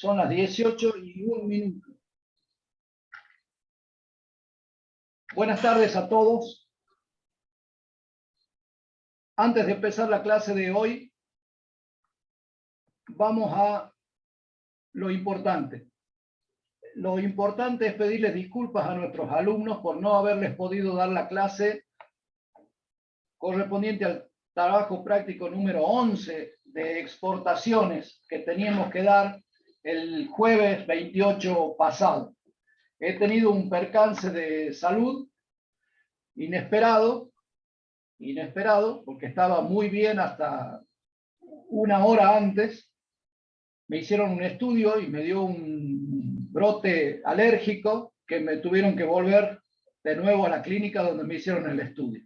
Son las 18:01. Buenas tardes a todos. Antes de empezar la clase de hoy, vamos a lo importante. Lo importante es pedirles disculpas a nuestros alumnos por no haberles podido dar la clase correspondiente al trabajo práctico número 11 de exportaciones que teníamos que dar el jueves 28 pasado. He tenido un percance de salud inesperado, porque estaba muy bien hasta una hora antes. Me hicieron un estudio y me dio un brote alérgico que me tuvieron que volver de nuevo a la clínica donde me hicieron el estudio.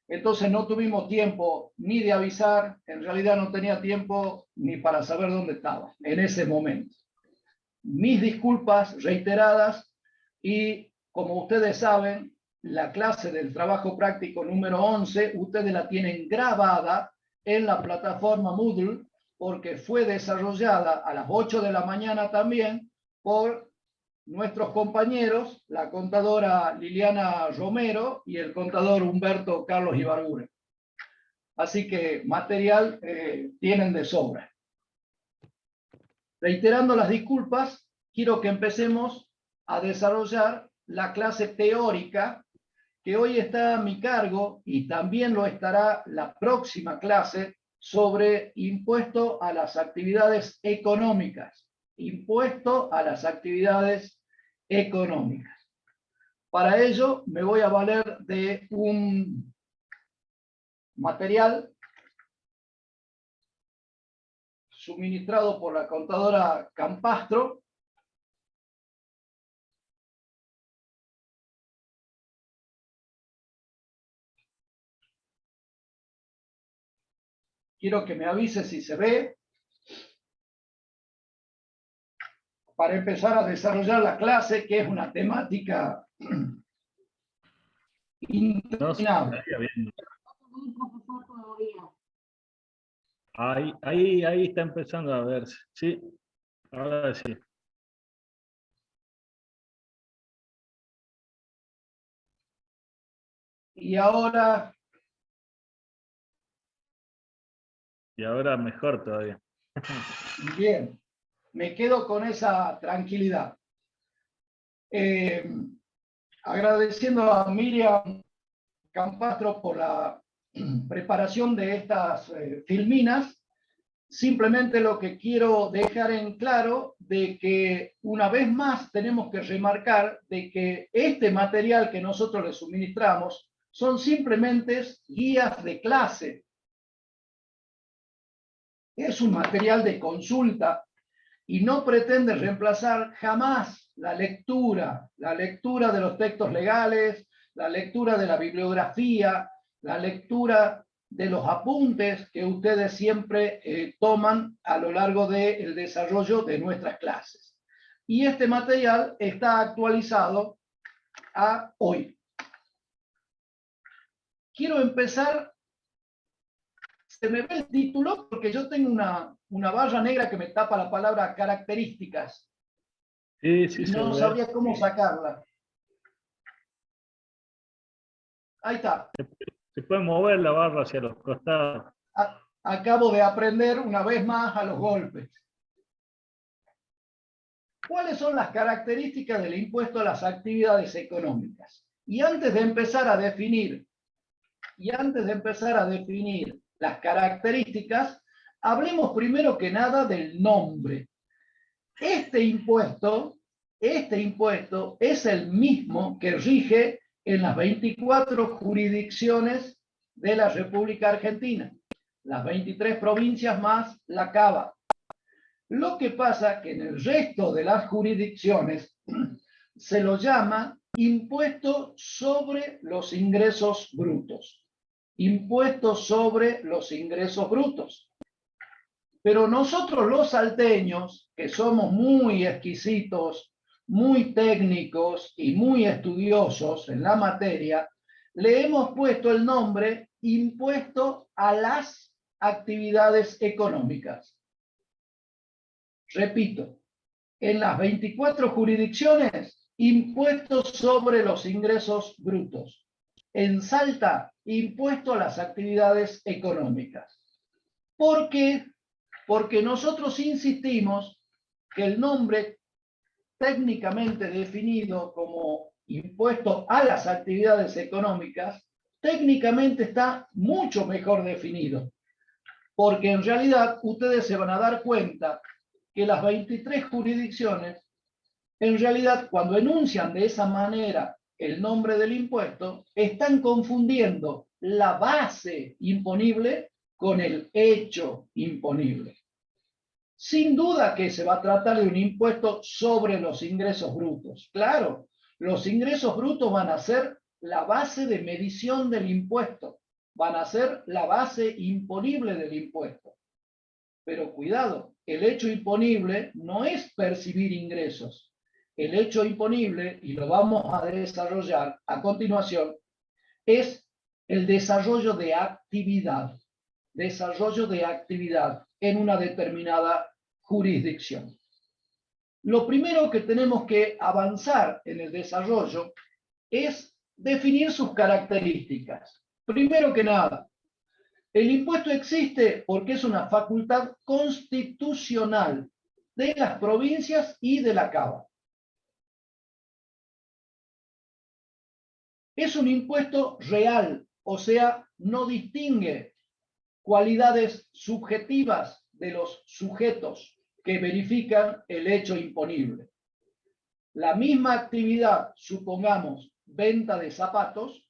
Entonces no tuvimos tiempo ni de avisar, en realidad no tenía tiempo ni para saber dónde estaba en ese momento. Mis disculpas reiteradas, y como ustedes saben, la clase del trabajo práctico número 11, ustedes la tienen grabada en la plataforma Moodle, porque fue desarrollada a las 8 de la mañana también por nuestros compañeros, la contadora Liliana Romero y el contador Humberto Carlos Ibargüen. Así que material tienen de sobra. Reiterando las disculpas, quiero que empecemos a desarrollar la clase teórica que hoy está a mi cargo y también lo estará la próxima clase sobre impuesto a las actividades económicas. Impuesto a las actividades económicas. Para ello me voy a valer de un material suministrado por la contadora Campastro. Quiero que me avise si se ve, para empezar a desarrollar la clase, que es una temática interminable. Ahí está empezando a verse. Sí, ahora sí. Y ahora Mejor todavía. bien, me quedo con esa tranquilidad. Agradeciendo a Miriam Campastro por la preparación de estas filminas, simplemente lo que quiero dejar en claro de que una vez más tenemos que remarcar de que este material que nosotros les suministramos son simplemente guías de clase. Es un material de consulta y no pretende reemplazar jamás la lectura de los textos legales, la lectura de la bibliografía, la lectura de los apuntes que ustedes siempre toman a lo largo del desarrollo de nuestras clases. Y este material está actualizado a hoy. Quiero empezar. Se me ve el título porque yo tengo una barra negra que me tapa la palabra características. Sí, y no sabría cómo sacarla. Ahí está. Se puede mover la barra hacia los costados. Acabo de aprender una vez más a los golpes. ¿Cuáles son las características del impuesto a las actividades económicas? Y antes de empezar a definir las características, hablemos primero que nada del nombre. Este impuesto es el mismo que rige en las 24 jurisdicciones de la República Argentina, las 23 provincias más la Cava. Lo que pasa que en el resto de las jurisdicciones se lo llama impuesto sobre los ingresos brutos. Impuesto sobre los ingresos brutos. Pero nosotros los salteños, que somos muy exquisitos, muy técnicos y muy estudiosos en la materia, le hemos puesto el nombre impuesto a las actividades económicas. Repito, en las 24 jurisdicciones, impuestos sobre los ingresos brutos. En Salta, impuesto a las actividades económicas. ¿Por qué? Porque nosotros insistimos que el nombre técnicamente definido como impuesto a las actividades económicas, técnicamente está mucho mejor definido. Porque en realidad ustedes se van a dar cuenta que las 23 jurisdicciones, en realidad cuando enuncian de esa manera el nombre del impuesto, están confundiendo la base imponible con el hecho imponible. Sin duda que se va a tratar de un impuesto sobre los ingresos brutos. Claro, los ingresos brutos van a ser la base de medición del impuesto, van a ser la base imponible del impuesto. Pero cuidado, el hecho imponible no es percibir ingresos. El hecho imponible, y lo vamos a desarrollar a continuación, es el desarrollo de actividad en una determinada jurisdicción. Lo primero que tenemos que avanzar en el desarrollo es definir sus características. Primero que nada, el impuesto existe porque es una facultad constitucional de las provincias y de la Cava. Es un impuesto real, o sea, no distingue cualidades subjetivas de los sujetos que verifican el hecho imponible. La misma actividad, supongamos, venta de zapatos,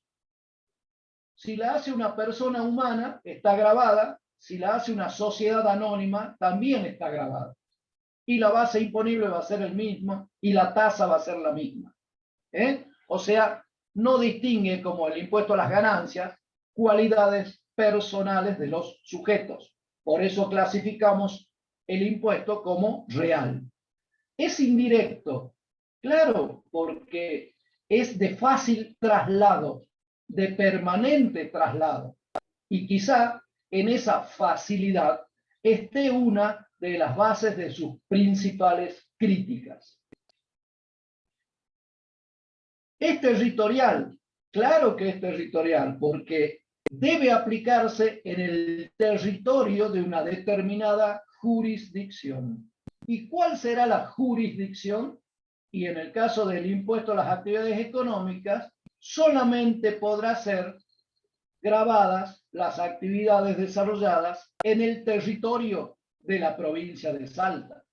si la hace una persona humana, está grabada, si la hace una sociedad anónima, también está grabada. Y la base imponible va a ser el mismo, y la tasa va a ser la misma. O sea, no distingue, como el impuesto a las ganancias, cualidades personales de los sujetos. Por eso clasificamos el impuesto como real. Es indirecto, claro, porque es de fácil traslado, de permanente traslado. Y quizá en esa facilidad esté una de las bases de sus principales críticas. Es territorial, claro que es territorial, porque debe aplicarse en el territorio de una determinada jurisdicción. ¿Y cuál será la jurisdicción? Y en el caso del impuesto a las actividades económicas, solamente podrá ser grabadas las actividades desarrolladas en el territorio de la provincia de Salta.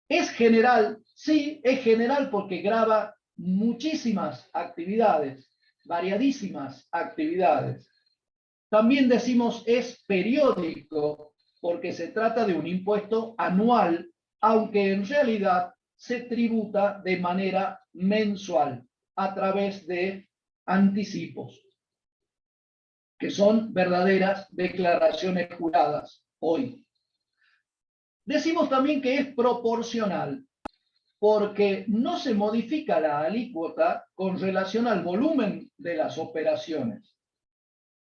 ¿Es general? Sí, es general porque grava muchísimas actividades, variadísimas actividades. También decimos es periódico porque se trata de un impuesto anual, aunque en realidad se tributa de manera mensual a través de anticipos, que son verdaderas declaraciones juradas hoy. Decimos también que es proporcional, porque no se modifica la alícuota con relación al volumen de las operaciones.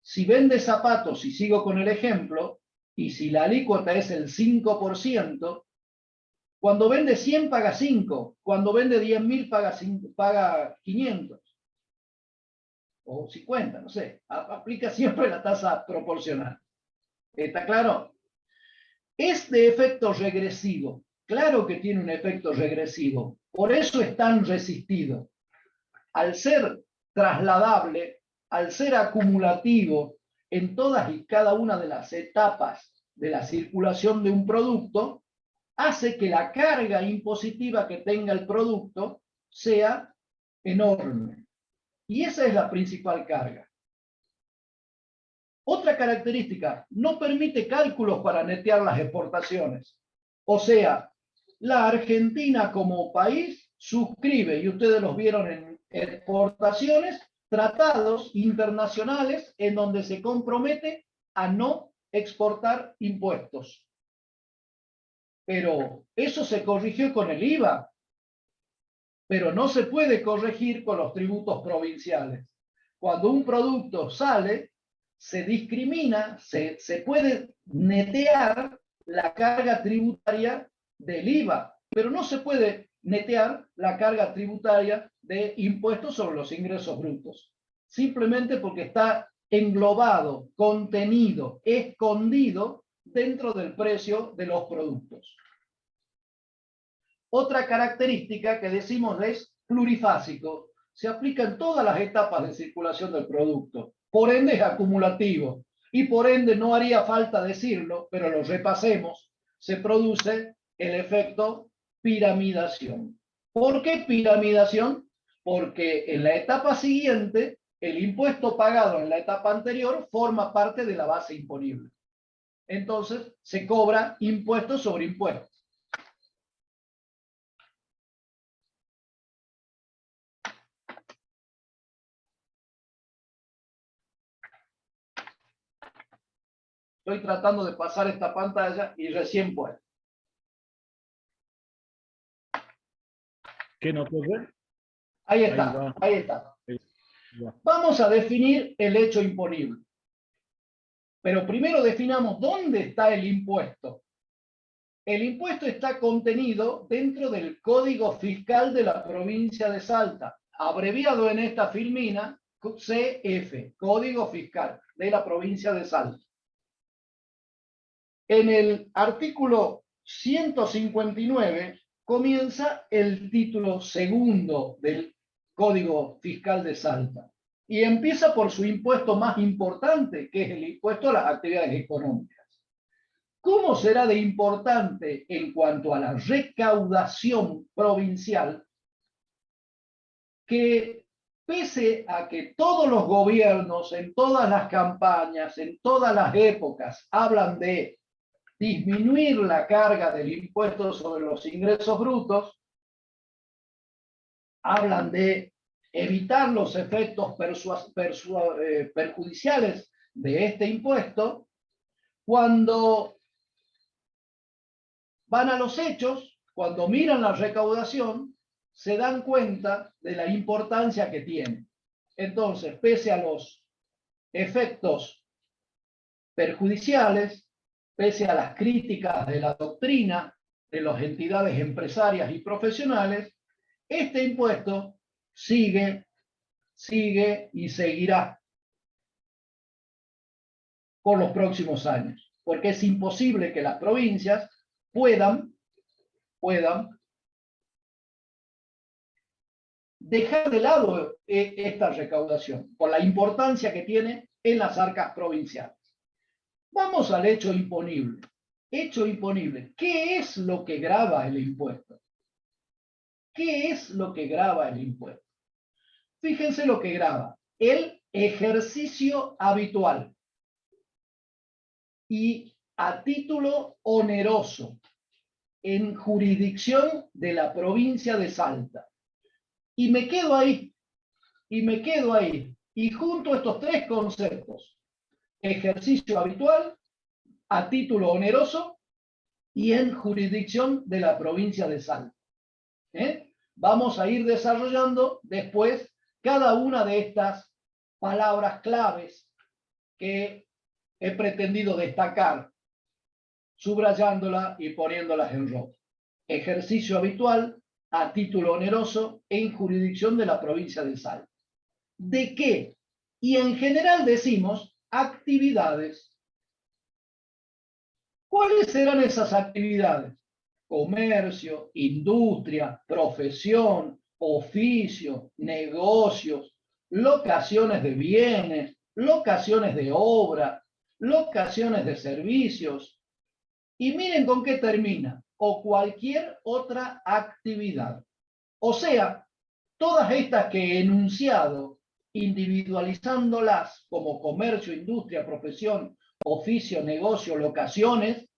Si vende zapatos, y sigo con el ejemplo, y si la alícuota es el 5%, cuando vende 100 paga 5, cuando vende 10.000 paga 500, o 50, no sé, aplica siempre la tasa proporcional. ¿Está claro? Es de efecto regresivo. Claro que tiene un efecto regresivo. Por eso es tan resistido. Al ser trasladable, al ser acumulativo en todas y cada una de las etapas de la circulación de un producto, hace que la carga impositiva que tenga el producto sea enorme. Y esa es la principal carga. Otra característica, no permite cálculos para netear las exportaciones. O sea, la Argentina como país suscribe, y ustedes los vieron en exportaciones, tratados internacionales en donde se compromete a no exportar impuestos. Pero eso se corrigió con el IVA, pero no se puede corregir con los tributos provinciales. Cuando un producto sale, se discrimina, se puede netear la carga tributaria del IVA, pero no se puede netear la carga tributaria de impuestos sobre los ingresos brutos, simplemente porque está englobado, contenido, escondido dentro del precio de los productos. Otra característica que decimos es plurifásico. Se aplica en todas las etapas de circulación del producto. Por ende es acumulativo. Y por ende no haría falta decirlo, pero lo repasemos. Se produce el efecto piramidación. ¿Por qué piramidación? Porque en la etapa siguiente, el impuesto pagado en la etapa anterior forma parte de la base imponible. Entonces, se cobra impuesto sobre impuesto. Estoy tratando de pasar esta pantalla y recién puedo. ¿Qué no puede ver? Ahí está, ahí está. Vamos a definir el hecho imponible. Pero primero definamos dónde está el impuesto. El impuesto está contenido dentro del Código Fiscal de la provincia de Salta, abreviado en esta filmina CF, Código Fiscal de la provincia de Salta. En el artículo 159 comienza el título segundo del Código Fiscal de Salta y empieza por su impuesto más importante, que es el impuesto a las actividades económicas. ¿Cómo será de importante en cuanto a la recaudación provincial que, pese a que todos los gobiernos, en todas las campañas, en todas las épocas, hablan de disminuir la carga del impuesto sobre los ingresos brutos, hablan de evitar los efectos perjudiciales de este impuesto, cuando van a los hechos, cuando miran la recaudación, se dan cuenta de la importancia que tiene. Entonces, pese a los efectos perjudiciales, pese a las críticas de la doctrina de las entidades empresarias y profesionales, este impuesto sigue y seguirá por los próximos años, porque es imposible que las provincias puedan dejar de lado esta recaudación, por la importancia que tiene en las arcas provinciales. Vamos al hecho imponible. Hecho imponible. ¿Qué es lo que grava el impuesto? ¿Qué es lo que grava el impuesto? Fíjense lo que grava. El ejercicio habitual y a título oneroso en jurisdicción de la provincia de Salta. Y me quedo ahí. Y junto a estos tres conceptos, ejercicio habitual, a título oneroso y en jurisdicción de la provincia de Salta. Vamos a ir desarrollando después cada una de estas palabras claves que he pretendido destacar, subrayándolas y poniéndolas en rojo. Ejercicio habitual, a título oneroso, en jurisdicción de la provincia de Salta. ¿De qué? Y en general decimos actividades. ¿Cuáles serán esas actividades? Comercio, industria, profesión, oficio, negocios, locaciones de bienes, locaciones de obra, locaciones de servicios. Y miren con qué termina. O cualquier otra actividad. O sea, todas estas que he enunciado, individualizándolas como comercio, industria, profesión, oficio, negocio, locaciones,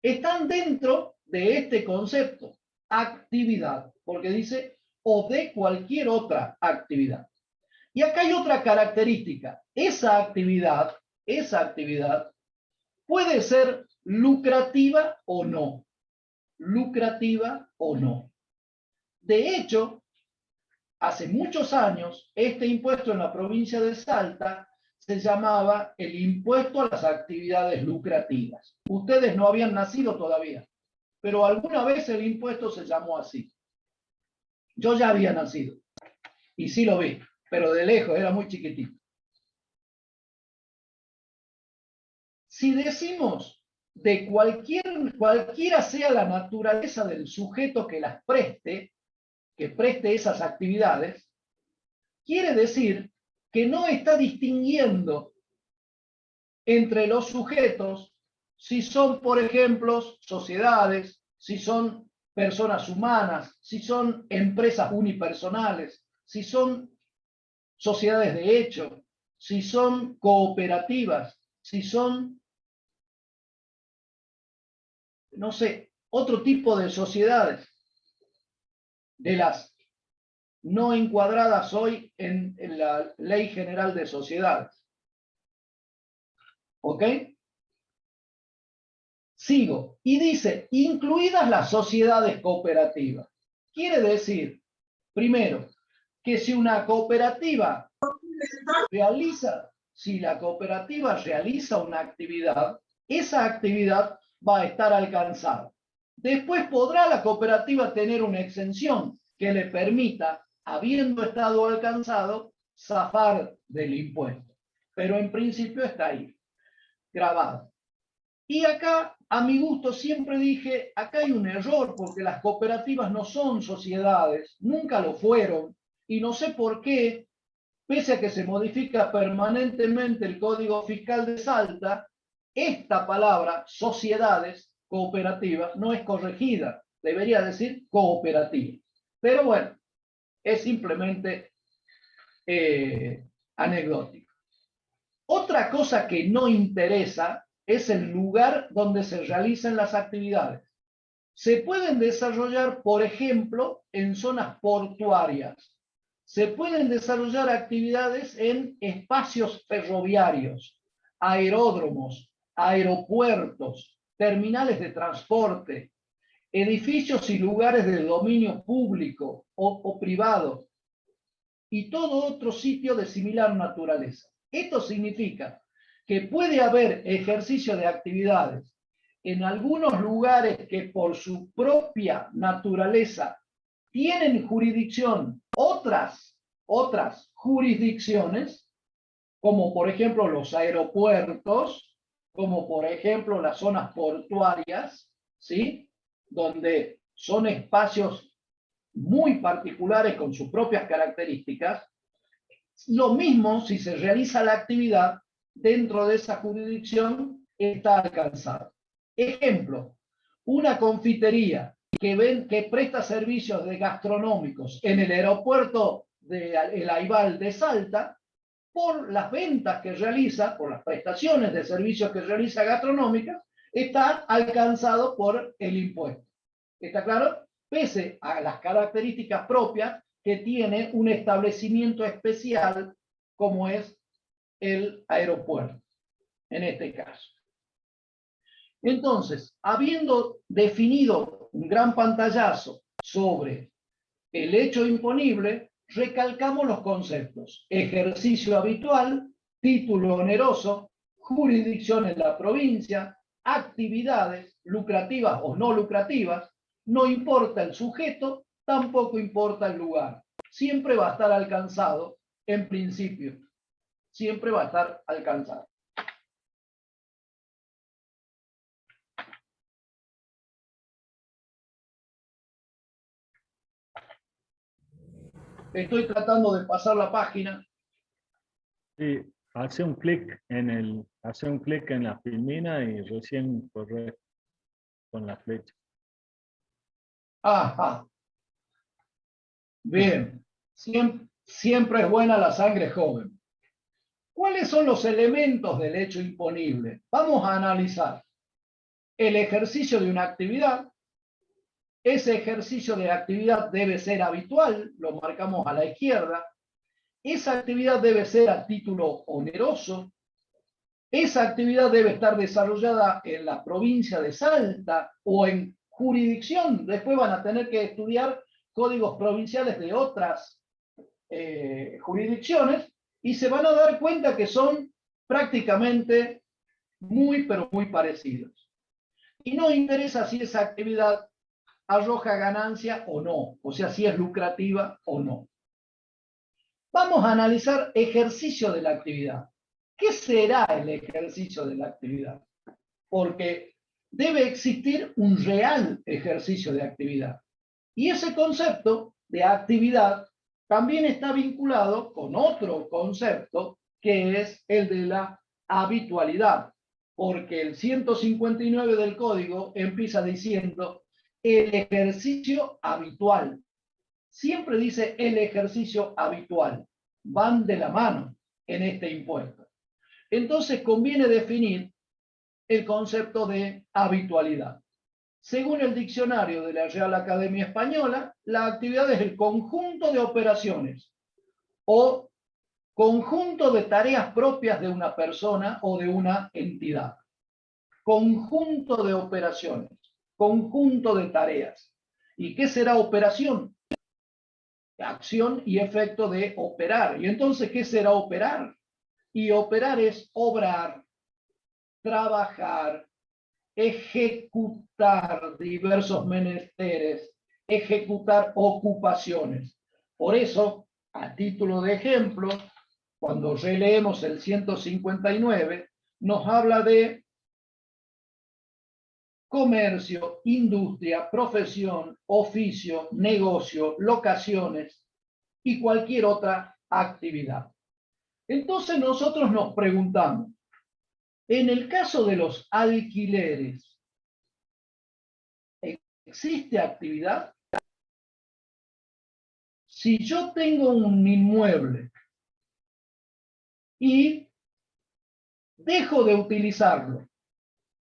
están dentro de este concepto, actividad, porque dice o de cualquier otra actividad. Y acá hay otra característica. Esa actividad puede ser lucrativa o no. Lucrativa o no. De hecho, hace muchos años, este impuesto en la provincia de Salta se llamaba el impuesto a las actividades lucrativas. Ustedes no habían nacido todavía, pero alguna vez el impuesto se llamó así. Yo ya había nacido y sí lo vi, pero de lejos, era muy chiquitito. Si decimos de cualquiera sea la naturaleza del sujeto que las preste, que preste esas actividades, quiere decir que no está distinguiendo entre los sujetos si son, por ejemplo, sociedades, si son personas humanas, si son empresas unipersonales, si son sociedades de hecho, si son cooperativas, si son, no sé, otro tipo de sociedades, de las no encuadradas hoy en la Ley General de Sociedades. ¿Ok? Sigo. Y dice, incluidas las sociedades cooperativas. Quiere decir, primero, que si una cooperativa si la cooperativa realiza una actividad, esa actividad va a estar alcanzada. Después podrá la cooperativa tener una exención que le permita, habiendo estado alcanzado, zafar del impuesto. Pero en principio está ahí, grabado. Y acá, a mi gusto, siempre dije, acá hay un error, porque las cooperativas no son sociedades, nunca lo fueron, y no sé por qué, pese a que se modifica permanentemente el Código Fiscal de Salta, esta palabra, sociedades cooperativas, no es corregida, debería decir cooperativa. Pero bueno, es simplemente anecdótico. Otra cosa que no interesa es el lugar donde se realizan las actividades. Se pueden desarrollar, por ejemplo, en zonas portuarias. Se pueden desarrollar actividades en espacios ferroviarios, aeródromos, aeropuertos, terminales de transporte, edificios y lugares de dominio público o privado, y todo otro sitio de similar naturaleza. Esto significa que puede haber ejercicio de actividades en algunos lugares que por su propia naturaleza tienen jurisdicción otras jurisdicciones, como por ejemplo los aeropuertos, como por ejemplo las zonas portuarias, ¿sí? Donde son espacios muy particulares con sus propias características. Lo mismo si se realiza la actividad dentro de esa jurisdicción está alcanzado. Ejemplo, una confitería que presta servicios gastronómicos en el aeropuerto de El Aibal de Salta, por las ventas que realiza, por las prestaciones de servicios que realiza gastronómicas, está alcanzado por el impuesto. ¿Está claro? Pese a las características propias que tiene un establecimiento especial como es el aeropuerto, en este caso. Entonces, habiendo definido un gran pantallazo sobre el hecho imponible, recalcamos los conceptos: ejercicio habitual, título oneroso, jurisdicción en la provincia, actividades lucrativas o no lucrativas. No importa el sujeto, tampoco importa el lugar. Siempre va a estar alcanzado, en principio. Siempre va a estar alcanzado. Estoy tratando de pasar la página. Sí, hace un clic en la filmina y recién corre con la flecha. Ajá. Bien. Siempre es buena la sangre joven. ¿Cuáles son los elementos del hecho imponible? Vamos a analizar el ejercicio de una actividad. Ese ejercicio de actividad debe ser habitual, lo marcamos a la izquierda. Esa actividad debe ser a título oneroso. Esa actividad debe estar desarrollada en la provincia de Salta o en jurisdicción. Después van a tener que estudiar códigos provinciales de otras jurisdicciones, y se van a dar cuenta que son prácticamente muy, pero muy parecidos. Y no interesa si esa actividad arroja ganancia o no, o sea, si es lucrativa o no. Vamos a analizar ejercicio de la actividad. ¿Qué será el ejercicio de la actividad? Porque debe existir un real ejercicio de actividad. Y ese concepto de actividad también está vinculado con otro concepto que es el de la habitualidad, porque el 159 del código empieza diciendo el ejercicio habitual. Siempre dice el ejercicio habitual. Van de la mano en este impuesto. Entonces conviene definir el concepto de habitualidad. Según el diccionario de la Real Academia Española, la actividad es el conjunto de operaciones o conjunto de tareas propias de una persona o de una entidad. Conjunto de operaciones, conjunto de tareas. ¿Y qué será operación? Acción y efecto de operar. ¿Y entonces qué será operar? Y operar es obrar, trabajar, ejecutar diversos menesteres, ejecutar ocupaciones. Por eso, a título de ejemplo, cuando releemos el 159, nos habla de comercio, industria, profesión, oficio, negocio, locaciones y cualquier otra actividad. Entonces nosotros nos preguntamos, en el caso de los alquileres, ¿existe actividad? Si yo tengo un inmueble y dejo de utilizarlo,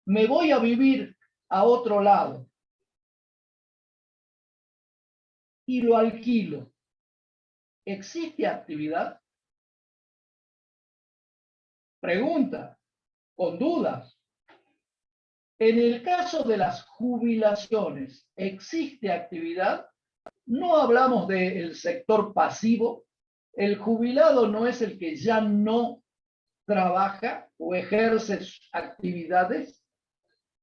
me voy a vivir a otro lado y lo alquilo, ¿existe actividad? Pregunta, con dudas. En el caso de las jubilaciones, ¿existe actividad? No hablamos del sector pasivo. El jubilado no es el que ya no trabaja o ejerce actividades.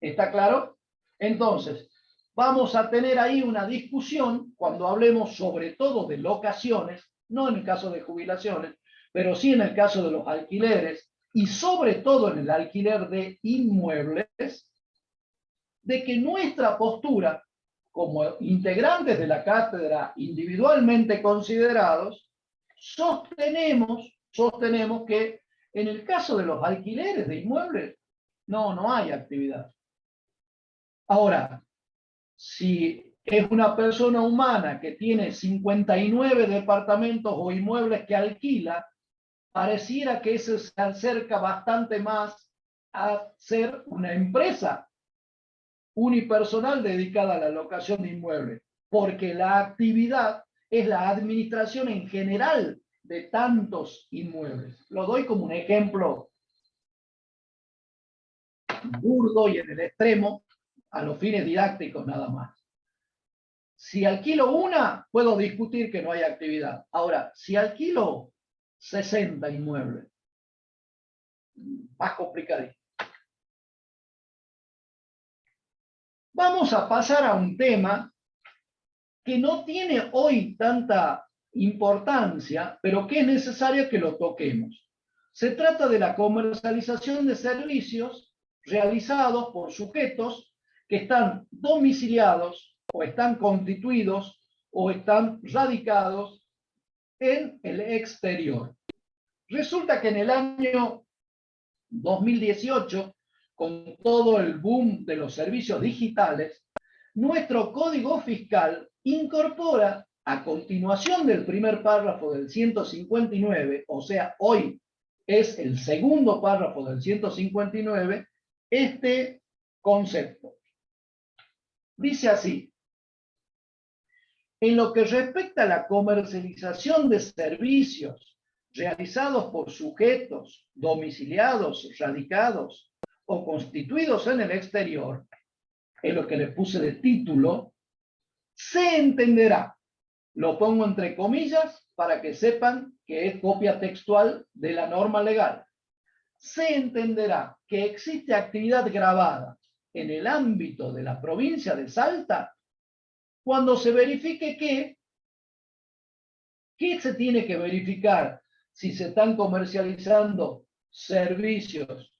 ¿Está claro? Entonces, vamos a tener ahí una discusión cuando hablemos sobre todo de locaciones, no en el caso de jubilaciones, pero sí en el caso de los alquileres y sobre todo en el alquiler de inmuebles, de que nuestra postura como integrantes de la cátedra individualmente considerados, sostenemos que en el caso de los alquileres de inmuebles, no hay actividad. Ahora, si es una persona humana que tiene 59 departamentos o inmuebles que alquila, pareciera que eso se acerca bastante más a ser una empresa unipersonal dedicada a la locación de inmuebles, porque la actividad es la administración en general de tantos inmuebles. Lo doy como un ejemplo burdo y en el extremo, a los fines didácticos nada más. Si alquilo una, puedo discutir que no hay actividad. Ahora, si alquilo 60 inmuebles, más complicadito. Vamos a pasar a un tema que no tiene hoy tanta importancia, pero que es necesario que lo toquemos. Se trata de la comercialización de servicios realizados por sujetos que están domiciliados o están constituidos o están radicados en el exterior. Resulta que en el año 2018, con todo el boom de los servicios digitales, nuestro código fiscal incorpora a continuación del primer párrafo del 159, o sea, hoy es el segundo párrafo del 159, este concepto. Dice así: en lo que respecta a la comercialización de servicios realizados por sujetos domiciliados, radicados o constituidos en el exterior, en lo que le puse de título, se entenderá Lo pongo entre comillas para que sepan que es copia textual de la norma legal. Se entenderá que existe actividad grabada en el ámbito de la provincia de Salta cuando se verifique ¿qué se tiene que verificar? Si se están comercializando servicios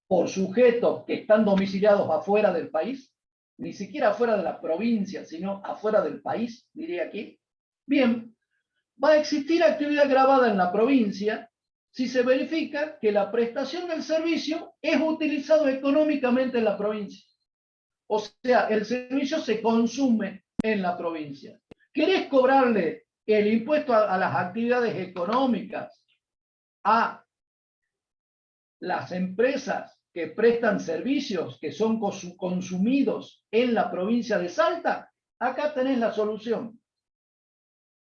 por sujetos que están domiciliados afuera del país, ni siquiera afuera de la provincia, sino afuera del país, diría aquí. Bien, va a existir actividad grabada en la provincia si se verifica que la prestación del servicio es utilizado económicamente en la provincia. O sea, el servicio se consume en la provincia. ¿Querés cobrarle el impuesto a las actividades económicas a las empresas que prestan servicios que son consumidos en la provincia de Salta? Acá tenés la solución.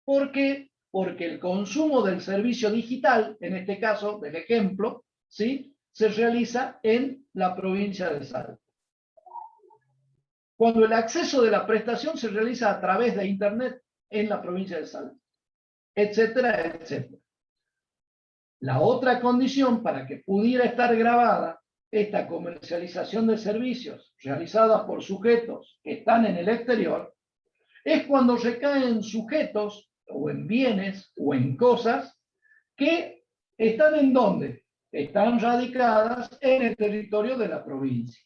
¿Por qué? Porque el consumo del servicio digital, en este caso, del ejemplo, ¿sí?, se realiza en la provincia de Salta. Cuando el acceso de la prestación se realiza a través de Internet en la provincia de Salta, etcétera, etcétera. La otra condición para que pudiera estar grabada esta comercialización de servicios realizadas por sujetos que están en el exterior es cuando recaen sujetos o en bienes o en cosas que están ¿en dónde? Están radicadas en el territorio de la provincia.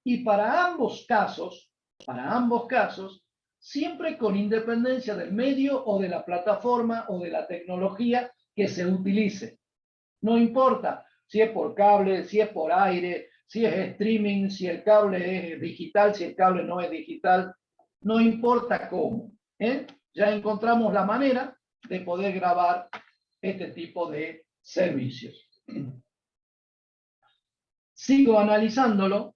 Y para ambos casos, siempre con independencia del medio o de la plataforma o de la tecnología que se utilice. No importa si es por cable, si es por aire, si es streaming, si el cable es digital, si el cable no es digital, no importa cómo. Ya encontramos la manera de poder grabar este tipo de servicios. Sigo analizándolo.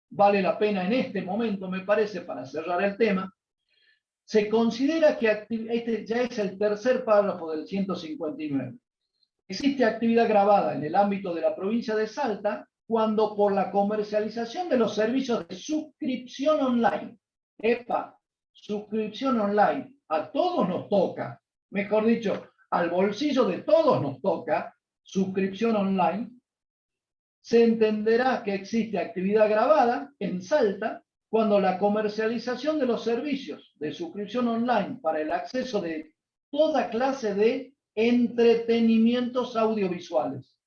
Vale la pena en este momento, me parece, para cerrar el tema. Se considera que este ya es el tercer párrafo del 159. Existe actividad grabada en el ámbito de la provincia de Salta cuando por la comercialización de los servicios de suscripción online, suscripción online, a todos nos toca, mejor dicho, al bolsillo de todos nos toca, suscripción online, se entenderá que existe actividad grabada en Salta cuando la comercialización de los servicios de suscripción online para el acceso de toda clase de entretenimientos audiovisuales.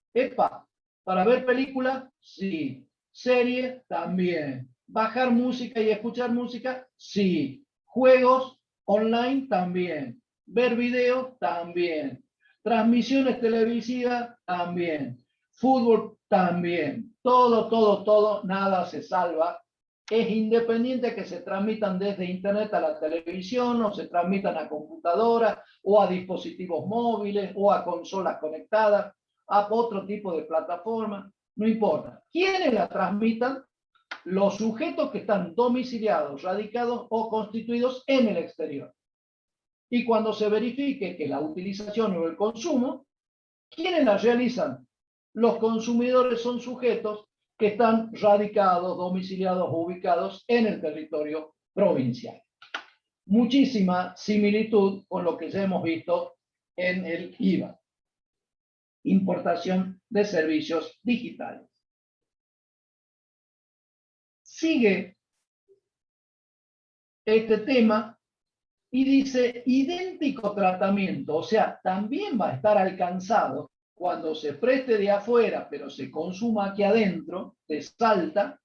¿Para ver películas? Sí. ¿Series? También. ¿Bajar música y escuchar música? Sí. ¿Juegos online? También. ¿Ver videos? También. ¿Transmisiones televisivas? También. ¿Fútbol? También. Todo, nada se salva. Es independiente que se transmitan desde internet a la televisión, o se transmitan a computadoras, o a dispositivos móviles, o a consolas conectadas, a otro tipo de plataforma, no importa. ¿Quiénes la transmitan? Los sujetos que están domiciliados, radicados o constituidos en el exterior. Y cuando se verifique que la utilización o el consumo, ¿quiénes la realizan? Los consumidores son sujetos que están radicados, domiciliados o ubicados en el territorio provincial. Muchísima similitud con lo que ya hemos visto en el IVA. Importación de servicios digitales. Sigue este tema y dice idéntico tratamiento, o sea, también va a estar alcanzado cuando se preste de afuera, pero se consuma aquí adentro, de Salta,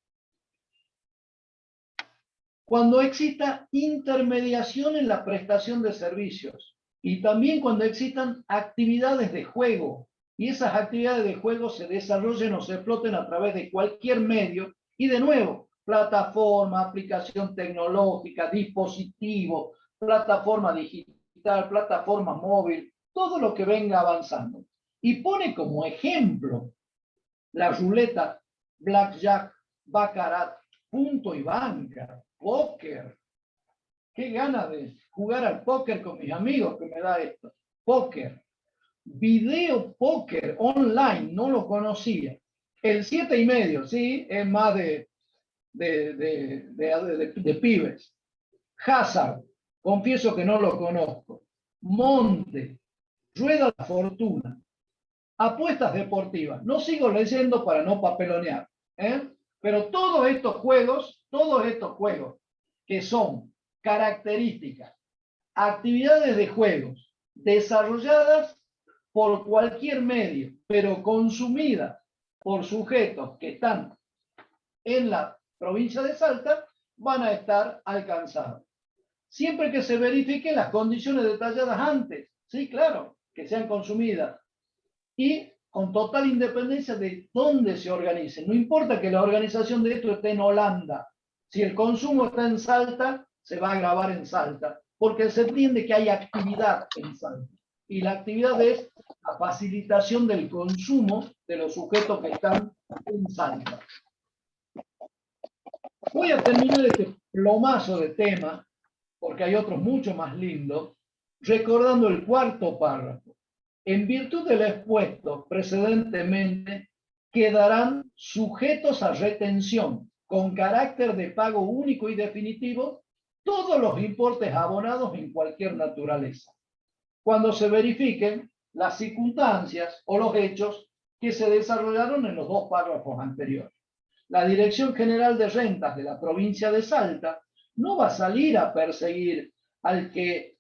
cuando exista intermediación en la prestación de servicios y también cuando existan actividades de juego y esas actividades de juego se desarrollen o se exploten a través de cualquier medio y de nuevo, plataforma, aplicación tecnológica, dispositivo, plataforma digital, plataforma móvil, todo lo que venga avanzando. Y pone como ejemplo la ruleta, blackjack, baccarat, punto y banca, póker. Qué gana de jugar al póker con mis amigos que me da esto. Póker. Video póker online, no lo conocía. El 7,5, sí, es más de pibes. Hazard, confieso que no lo conozco. Monte, rueda de la fortuna, apuestas deportivas. No sigo leyendo para no papelonear, ¿eh? Pero todos estos juegos que son características, actividades de juegos desarrolladas por cualquier medio, pero consumidas por sujetos que están en la provincia de Salta, van a estar alcanzados. Siempre que se verifiquen las condiciones detalladas antes, sí, claro, que sean consumidas, y con total independencia de dónde se organice. No importa que la organización de esto esté en Holanda. Si el consumo está en Salta, se va a grabar en Salta, porque se entiende que hay actividad en Salta. Y la actividad es la facilitación del consumo de los sujetos que están en Salta. Voy a terminar este plomazo de tema, porque hay otros mucho más lindos, recordando el cuarto párrafo. En virtud del expuesto precedentemente, quedarán sujetos a retención con carácter de pago único y definitivo todos los importes abonados en cualquier naturaleza, cuando se verifiquen las circunstancias o los hechos que se desarrollaron en los dos párrafos anteriores. La Dirección General de Rentas de la provincia de Salta no va a salir a perseguir al que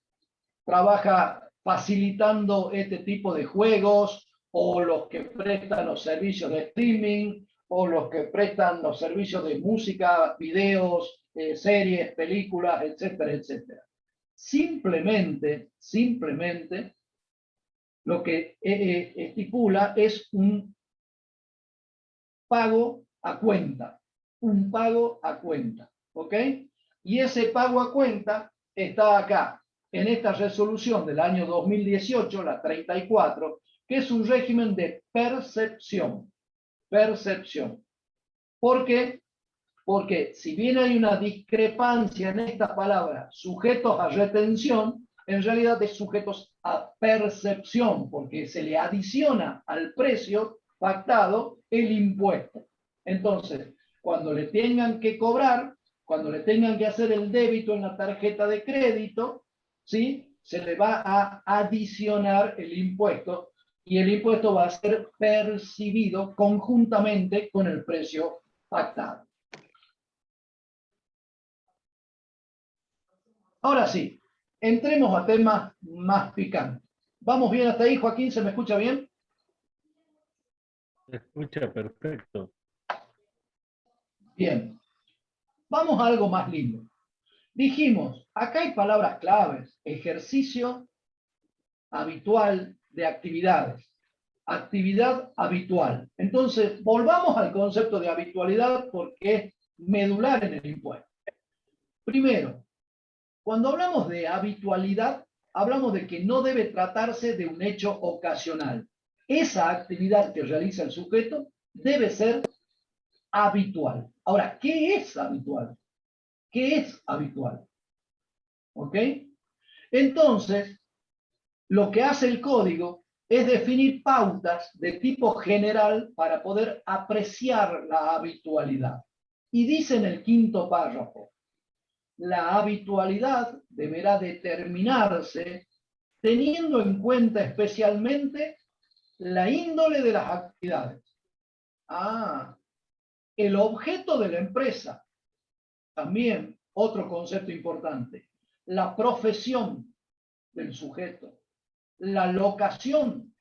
trabaja facilitando este tipo de juegos, o los que prestan los servicios de streaming, o los que prestan los servicios de música, videos, series, películas, etcétera, etcétera. Simplemente lo que estipula es un pago a cuenta, ¿ok? Y ese pago a cuenta está acá, en esta resolución del año 2018, la 34, que es un régimen de percepción. ¿Por qué? Porque si bien hay una discrepancia en esta palabra, sujetos a retención, en realidad es sujetos a percepción, porque se le adiciona al precio pactado el impuesto. Entonces, cuando le tengan que cobrar, cuando le tengan que hacer el débito en la tarjeta de crédito, ¿sí?, se le va a adicionar el impuesto, y el impuesto va a ser percibido conjuntamente con el precio pactado. Ahora sí, entremos a temas más picantes. ¿Vamos bien hasta ahí, Joaquín? ¿Se me escucha bien? Se escucha perfecto. Bien. Vamos a algo más lindo. Dijimos, acá hay palabras claves: ejercicio habitual de actividades, actividad habitual. Entonces, volvamos al concepto de habitualidad, porque es medular en el impuesto. Primero, cuando hablamos de habitualidad, hablamos de que no debe tratarse de un hecho ocasional. Esa actividad que realiza el sujeto debe ser habitual. Ahora, ¿qué es habitual? ¿Qué es habitual? ¿Ok? Entonces, lo que hace el código es definir pautas de tipo general para poder apreciar la habitualidad. Y dice en el quinto párrafo: la habitualidad deberá determinarse teniendo en cuenta especialmente la índole de las actividades. El objeto de la empresa, también otro concepto importante. La profesión del sujeto, la locación,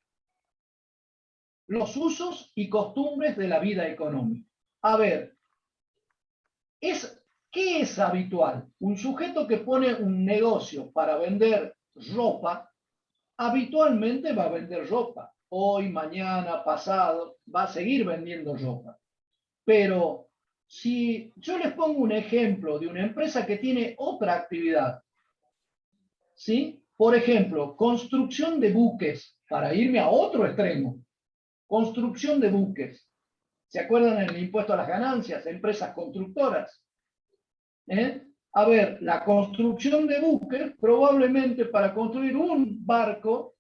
los usos y costumbres de la vida económica. A ver, ¿qué es habitual? Un sujeto que pone un negocio para vender ropa, habitualmente va a vender ropa. Hoy, mañana, pasado, va a seguir vendiendo ropa. Pero si yo les pongo un ejemplo de una empresa que tiene otra actividad, ¿sí? Por ejemplo, construcción de buques, para irme a otro extremo. Construcción de buques. ¿Se acuerdan del impuesto a las ganancias? Empresas constructoras. A ver, la construcción de buques, probablemente para construir un barco,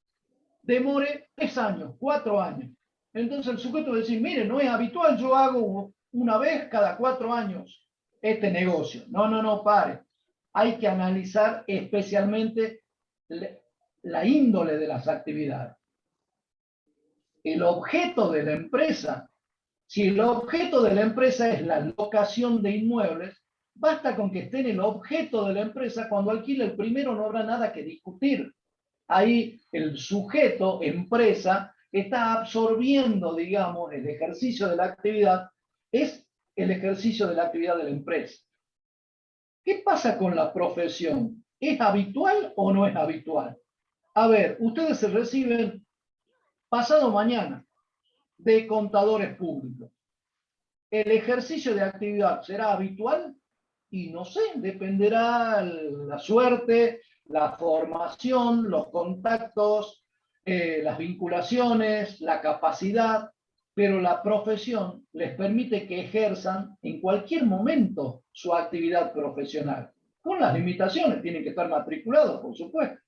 demore 3 años, 4 años. Entonces el sujeto va a decir: mire, no es habitual, yo hago una vez cada 4 años este negocio. No, pare. hay que analizar especialmente la índole de las actividades. El objeto de la empresa, si el objeto de la empresa es la locación de inmuebles, basta con que esté en el objeto de la empresa. Cuando alquile el primero no habrá nada que discutir. Ahí el sujeto, empresa, está absorbiendo, digamos, el ejercicio de la actividad, es el ejercicio de la actividad de la empresa. ¿Qué pasa con la profesión? ¿Es habitual o no es habitual? A ver, ustedes se reciben pasado mañana de contadores públicos. ¿El ejercicio de actividad será habitual? Y no sé, dependerá la suerte, la formación, los contactos, las vinculaciones, la capacidad, pero la profesión les permite que ejerzan en cualquier momento su actividad profesional, con las limitaciones, tienen que estar matriculados, por supuesto,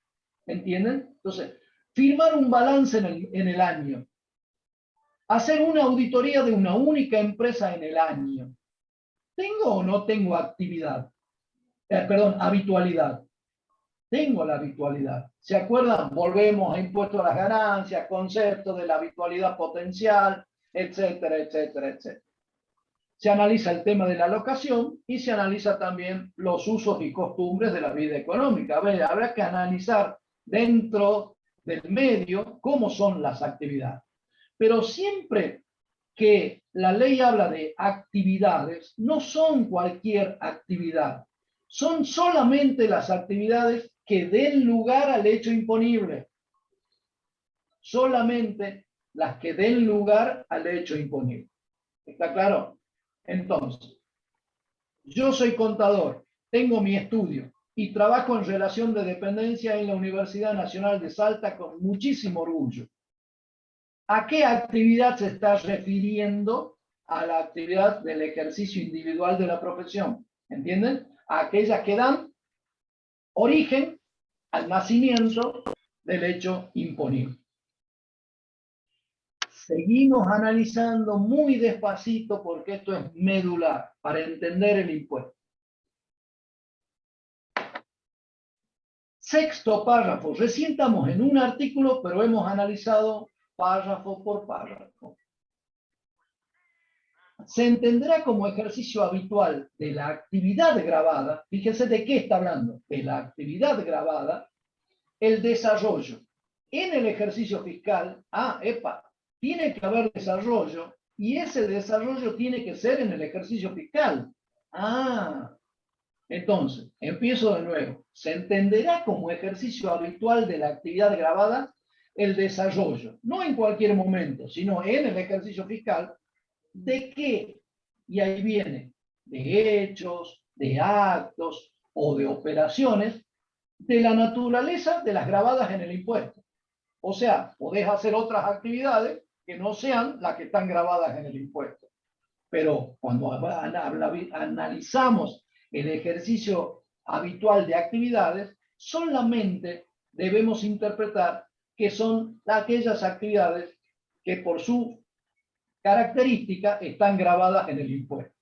¿entienden? Entonces, firmar un balance en el año, hacer una auditoría de una única empresa en el año. ¿Tengo o no tengo actividad? Habitualidad. Tengo la habitualidad. ¿Se acuerdan? Volvemos a impuesto a las ganancias, concepto de la habitualidad potencial, etcétera, etcétera, etcétera. Se analiza el tema de la locación y se analiza también los usos y costumbres de la vida económica. A ver, habrá que analizar dentro del medio cómo son las actividades. Pero siempre que la ley habla de actividades, no son cualquier actividad, son solamente las actividades que den lugar al hecho imponible. Solamente las que den lugar al hecho imponible. ¿Está claro? Entonces, yo soy contador, tengo mi estudio y trabajo en relación de dependencia en la Universidad Nacional de Salta con muchísimo orgullo. ¿A qué actividad se está refiriendo? A la actividad del ejercicio individual de la profesión. ¿Entienden? A aquellas que dan origen al nacimiento del hecho imponible. Seguimos analizando muy despacito porque esto es medular para entender el impuesto. Sexto párrafo. Recién estamos en un artículo, pero hemos analizado párrafo por párrafo. Se entenderá como ejercicio habitual de la actividad grabada. Fíjense de qué está hablando. De la actividad grabada, el desarrollo. En el ejercicio fiscal, tiene que haber desarrollo y ese desarrollo tiene que ser en el ejercicio fiscal. Entonces, empiezo de nuevo. Se entenderá como ejercicio habitual de la actividad grabada el desarrollo, no en cualquier momento, sino en el ejercicio fiscal. ¿De qué? Y ahí viene, de hechos, de actos o de operaciones de la naturaleza de las gravadas en el impuesto. O sea, podés hacer otras actividades que no sean las que están grabadas en el impuesto. Pero cuando analizamos el ejercicio habitual de actividades, solamente debemos interpretar que son aquellas actividades que por su característica están grabadas en el impuesto,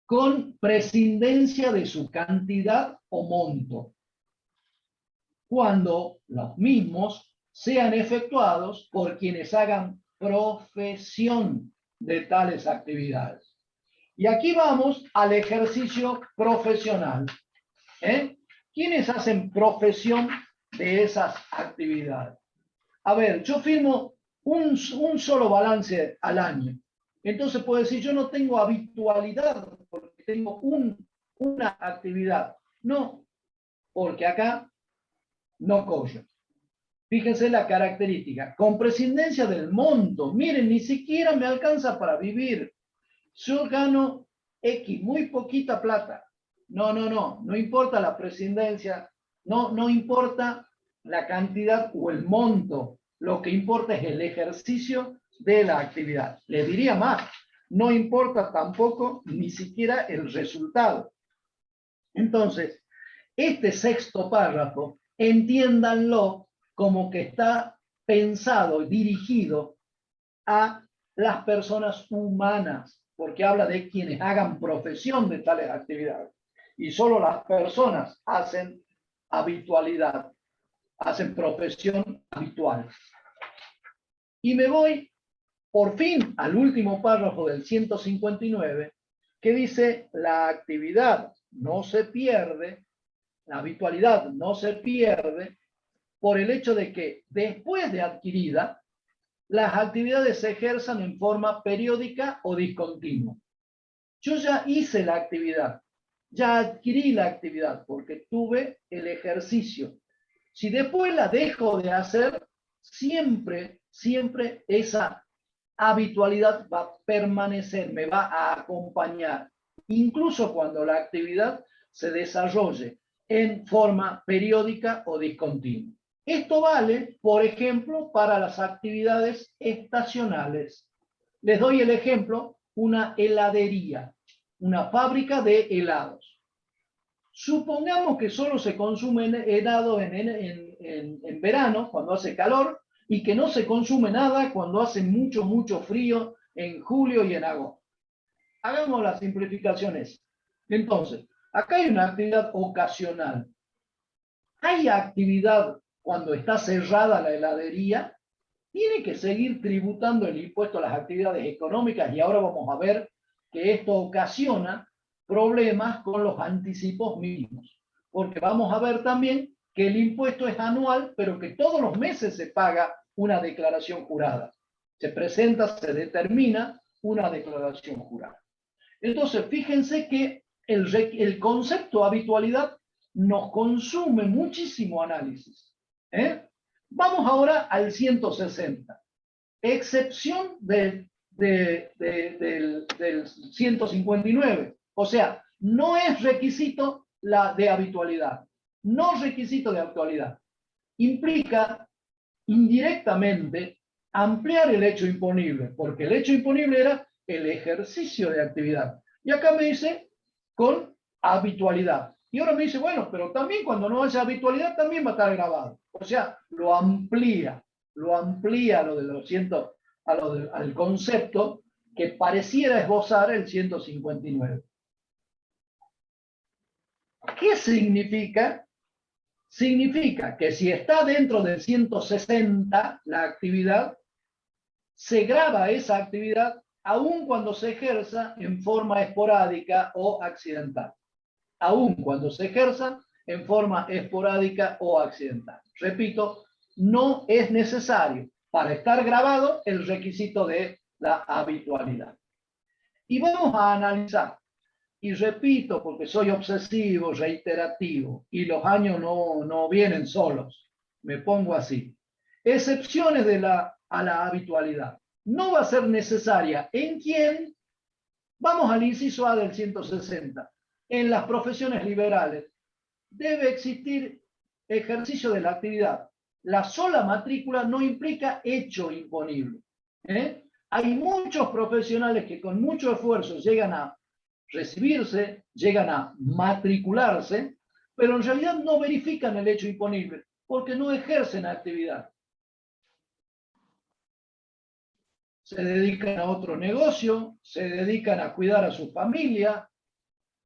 con prescindencia de su cantidad o monto, cuando los mismos sean efectuados por quienes hagan profesión de tales actividades. Y aquí vamos al ejercicio profesional. ¿Quiénes hacen profesión de esas actividades? A ver, yo firmo un solo balance al año. Entonces puedo decir, yo no tengo habitualidad porque tengo una actividad. No, porque acá no corre. Fíjense la característica. Con prescindencia del monto. Miren, ni siquiera me alcanza para vivir. Yo gano X, muy poquita plata. No importa la prescindencia, no importa la cantidad o el monto. Lo que importa es el ejercicio de la actividad. Le diría más, no importa tampoco ni siquiera el resultado. Entonces, este sexto párrafo, entiéndanlo como que está pensado, dirigido a las personas humanas, porque habla de quienes hagan profesión de tales actividades. y solo las personas hacen habitualidad, hacen profesión habitual. Y me voy por fin al último párrafo del 159, que dice: la actividad no se pierde, la habitualidad no se pierde por el hecho de que después de adquirida, las actividades se ejerzan en forma periódica o discontinua. Yo ya hice la actividad, ya adquirí la actividad porque tuve el ejercicio. Si después la dejo de hacer, siempre esa habitualidad va a permanecer, me va a acompañar, incluso cuando la actividad se desarrolle en forma periódica o discontinua. Esto vale, por ejemplo, para las actividades estacionales. Les doy el ejemplo: una heladería, una fábrica de helados. Supongamos que solo se consume helado en verano, cuando hace calor, y que no se consume nada cuando hace mucho frío en julio y en agosto. Hagamos las simplificaciones. Entonces, acá hay una actividad ocasional. Hay actividad cuando está cerrada la heladería, tiene que seguir tributando el impuesto a las actividades económicas, y ahora vamos a ver que esto ocasiona problemas con los anticipos mínimos, porque vamos a ver también que el impuesto es anual, pero que todos los meses se paga una declaración jurada. Se presenta, se determina una declaración jurada. Entonces, fíjense que el concepto habitualidad nos consume muchísimo análisis. Vamos ahora al 160. Excepción del 159. O sea, no es requisito la de habitualidad. No requisito de habitualidad. Implica indirectamente ampliar el hecho imponible, porque el hecho imponible era el ejercicio de actividad. Y acá me dice con habitualidad. Y ahora me dice, bueno, pero también cuando no haya habitualidad también va a estar grabado. O sea, lo amplía lo de los al concepto que pareciera esbozar el 159. ¿Qué significa? Significa que si está dentro del 160 la actividad, se graba esa actividad aun cuando se ejerza en forma esporádica o accidental. Aun cuando se ejerza en forma esporádica o accidental. Repito, no es necesario para estar grabado el requisito de la habitualidad. Y vamos a analizar. Y repito, porque soy obsesivo, reiterativo, y los años no vienen solos. Me pongo así. Excepciones a la habitualidad. No va a ser necesaria. ¿En quién? Vamos al inciso A del 160. En las profesiones liberales debe existir ejercicio de la actividad. La sola matrícula no implica hecho imponible. Hay muchos profesionales que con mucho esfuerzo llegan a recibirse, llegan a matricularse, pero en realidad no verifican el hecho imponible, porque no ejercen actividad. Se dedican a otro negocio, se dedican a cuidar a su familia,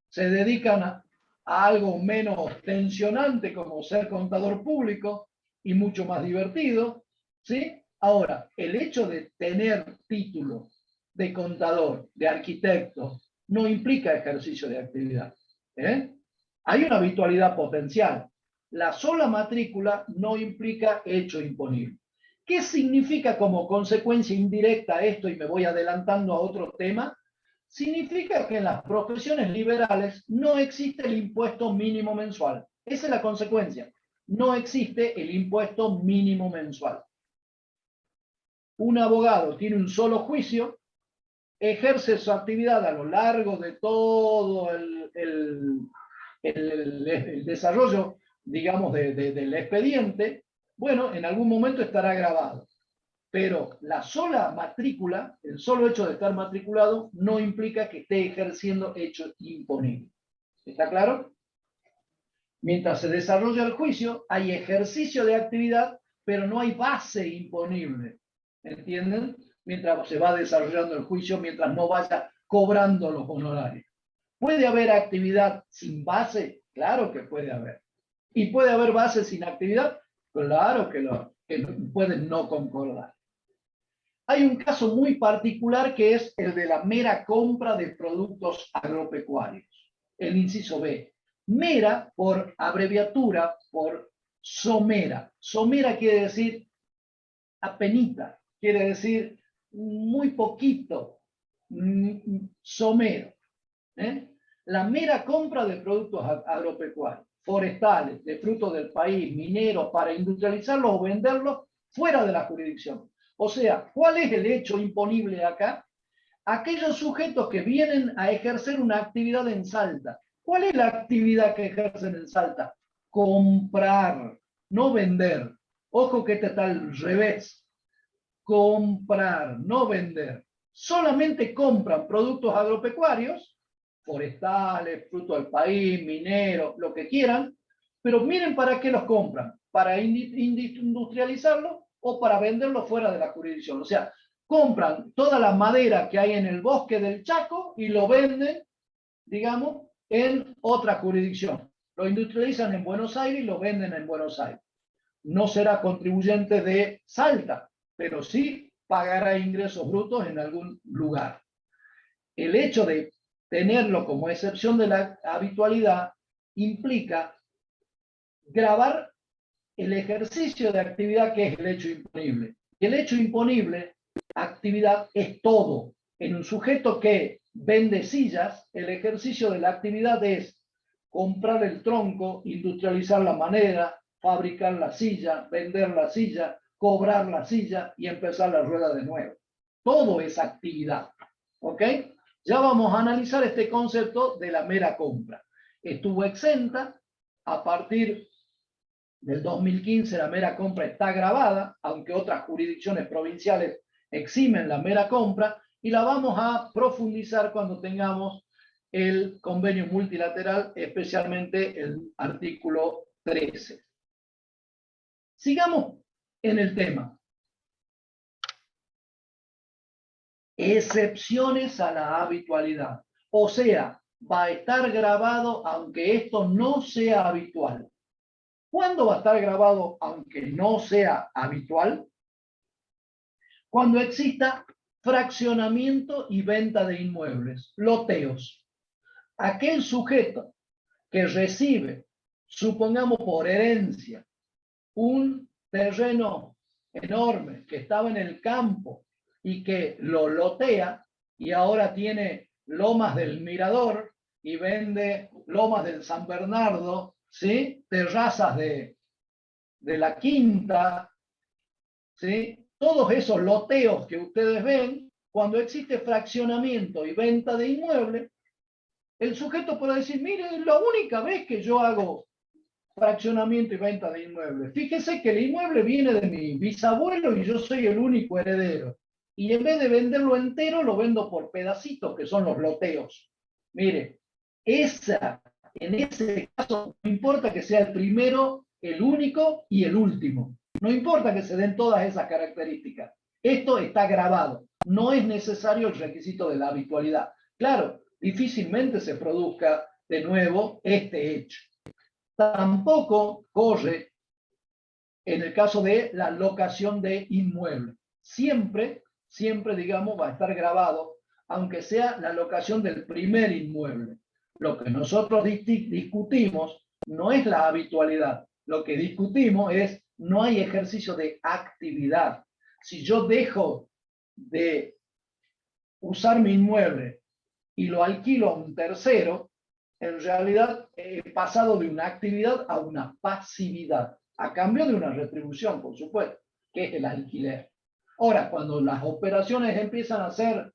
se dedican a algo menos tensionante como ser contador público y mucho más divertido, ¿sí? Ahora, el hecho de tener título de contador, de arquitecto, no implica ejercicio de actividad. Hay una habitualidad potencial. La sola matrícula no implica hecho imponible. ¿Qué significa como consecuencia indirecta esto? Y me voy adelantando a otro tema. Significa que en las profesiones liberales no existe el impuesto mínimo mensual. Esa es la consecuencia. No existe el impuesto mínimo mensual. Un abogado tiene un solo juicio, ejerce su actividad a lo largo de todo el desarrollo, digamos, del expediente. Bueno, en algún momento estará grabado. Pero la sola matrícula, el solo hecho de estar matriculado, no implica que esté ejerciendo hecho imponible. ¿Está claro? Mientras se desarrolla el juicio, hay ejercicio de actividad, pero no hay base imponible. ¿Entienden? Mientras se va desarrollando el juicio, mientras no vaya cobrando los honorarios. ¿Puede haber actividad sin base? Claro que puede haber. ¿Y puede haber base sin actividad? Claro que pueden no concordar. Hay un caso muy particular que es el de la mera compra de productos agropecuarios. El inciso B. Mera por abreviatura, por somera. Somera quiere decir apenita, quiere decir muy poquito, somero. La mera compra de productos agropecuarios, forestales, de frutos del país, mineros, para industrializarlos o venderlos fuera de la jurisdicción. O sea, ¿cuál es el hecho imponible acá? Aquellos sujetos que vienen a ejercer una actividad en Salta. ¿Cuál es la actividad que ejercen en Salta? Comprar, no vender. Ojo que este está al revés. Comprar, no vender. Solamente compran productos agropecuarios, forestales, fruto del país, mineros, lo que quieran, pero miren para qué los compran, para industrializarlo o para venderlo fuera de la jurisdicción. O sea, compran toda la madera que hay en el bosque del Chaco y lo venden, digamos, en otra jurisdicción. Lo industrializan en Buenos Aires y lo venden en Buenos Aires. No será contribuyente de Salta, pero sí pagará ingresos brutos en algún lugar. El hecho de tenerlo como excepción de la habitualidad implica gravar el ejercicio de actividad que es el hecho imponible. Y el hecho imponible, actividad, es todo. En un sujeto que vende sillas, el ejercicio de la actividad es comprar el tronco, industrializar la madera, fabricar la silla, vender la silla, cobrar la silla y empezar la rueda de nuevo. Todo es actividad. ¿Ok? Ya vamos a analizar este concepto de la mera compra. Estuvo exenta a partir del 2015, la mera compra está grabada, aunque otras jurisdicciones provinciales eximen la mera compra, y la vamos a profundizar cuando tengamos el convenio multilateral, especialmente el artículo 13. Sigamos en el tema. Excepciones a la habitualidad. O sea, va a estar grabado aunque esto no sea habitual. ¿Cuándo va a estar grabado aunque no sea habitual? Cuando exista fraccionamiento y venta de inmuebles, loteos. Aquel sujeto que recibe, supongamos por herencia, un terreno enorme que estaba en el campo y que lo lotea y ahora tiene Lomas del Mirador y vende Lomas del San Bernardo, ¿sí? Terrazas de la Quinta, ¿sí? Todos esos loteos que ustedes ven, cuando existe fraccionamiento y venta de inmuebles, el sujeto puede decir, mire, es la única vez que yo hago fraccionamiento y venta de inmuebles. Fíjese que el inmueble viene de mi bisabuelo y yo soy el único heredero. Y en vez de venderlo entero, lo vendo por pedacitos, que son los loteos. Mire, en ese caso, no importa que sea el primero, el único y el último. No importa que se den todas esas características. Esto está grabado. No es necesario el requisito de la habitualidad. Claro, difícilmente se produzca de nuevo este hecho. Tampoco corre en el caso de la locación de inmuebles. Siempre, digamos, va a estar grabado, aunque sea la locación del primer inmueble. Lo que nosotros discutimos no es la habitualidad. Lo que discutimos es no hay ejercicio de actividad. Si yo dejo de usar mi inmueble y lo alquilo a un tercero, en realidad he pasado de una actividad a una pasividad, a cambio de una retribución, por supuesto, que es el alquiler. Ahora, cuando las operaciones empiezan a ser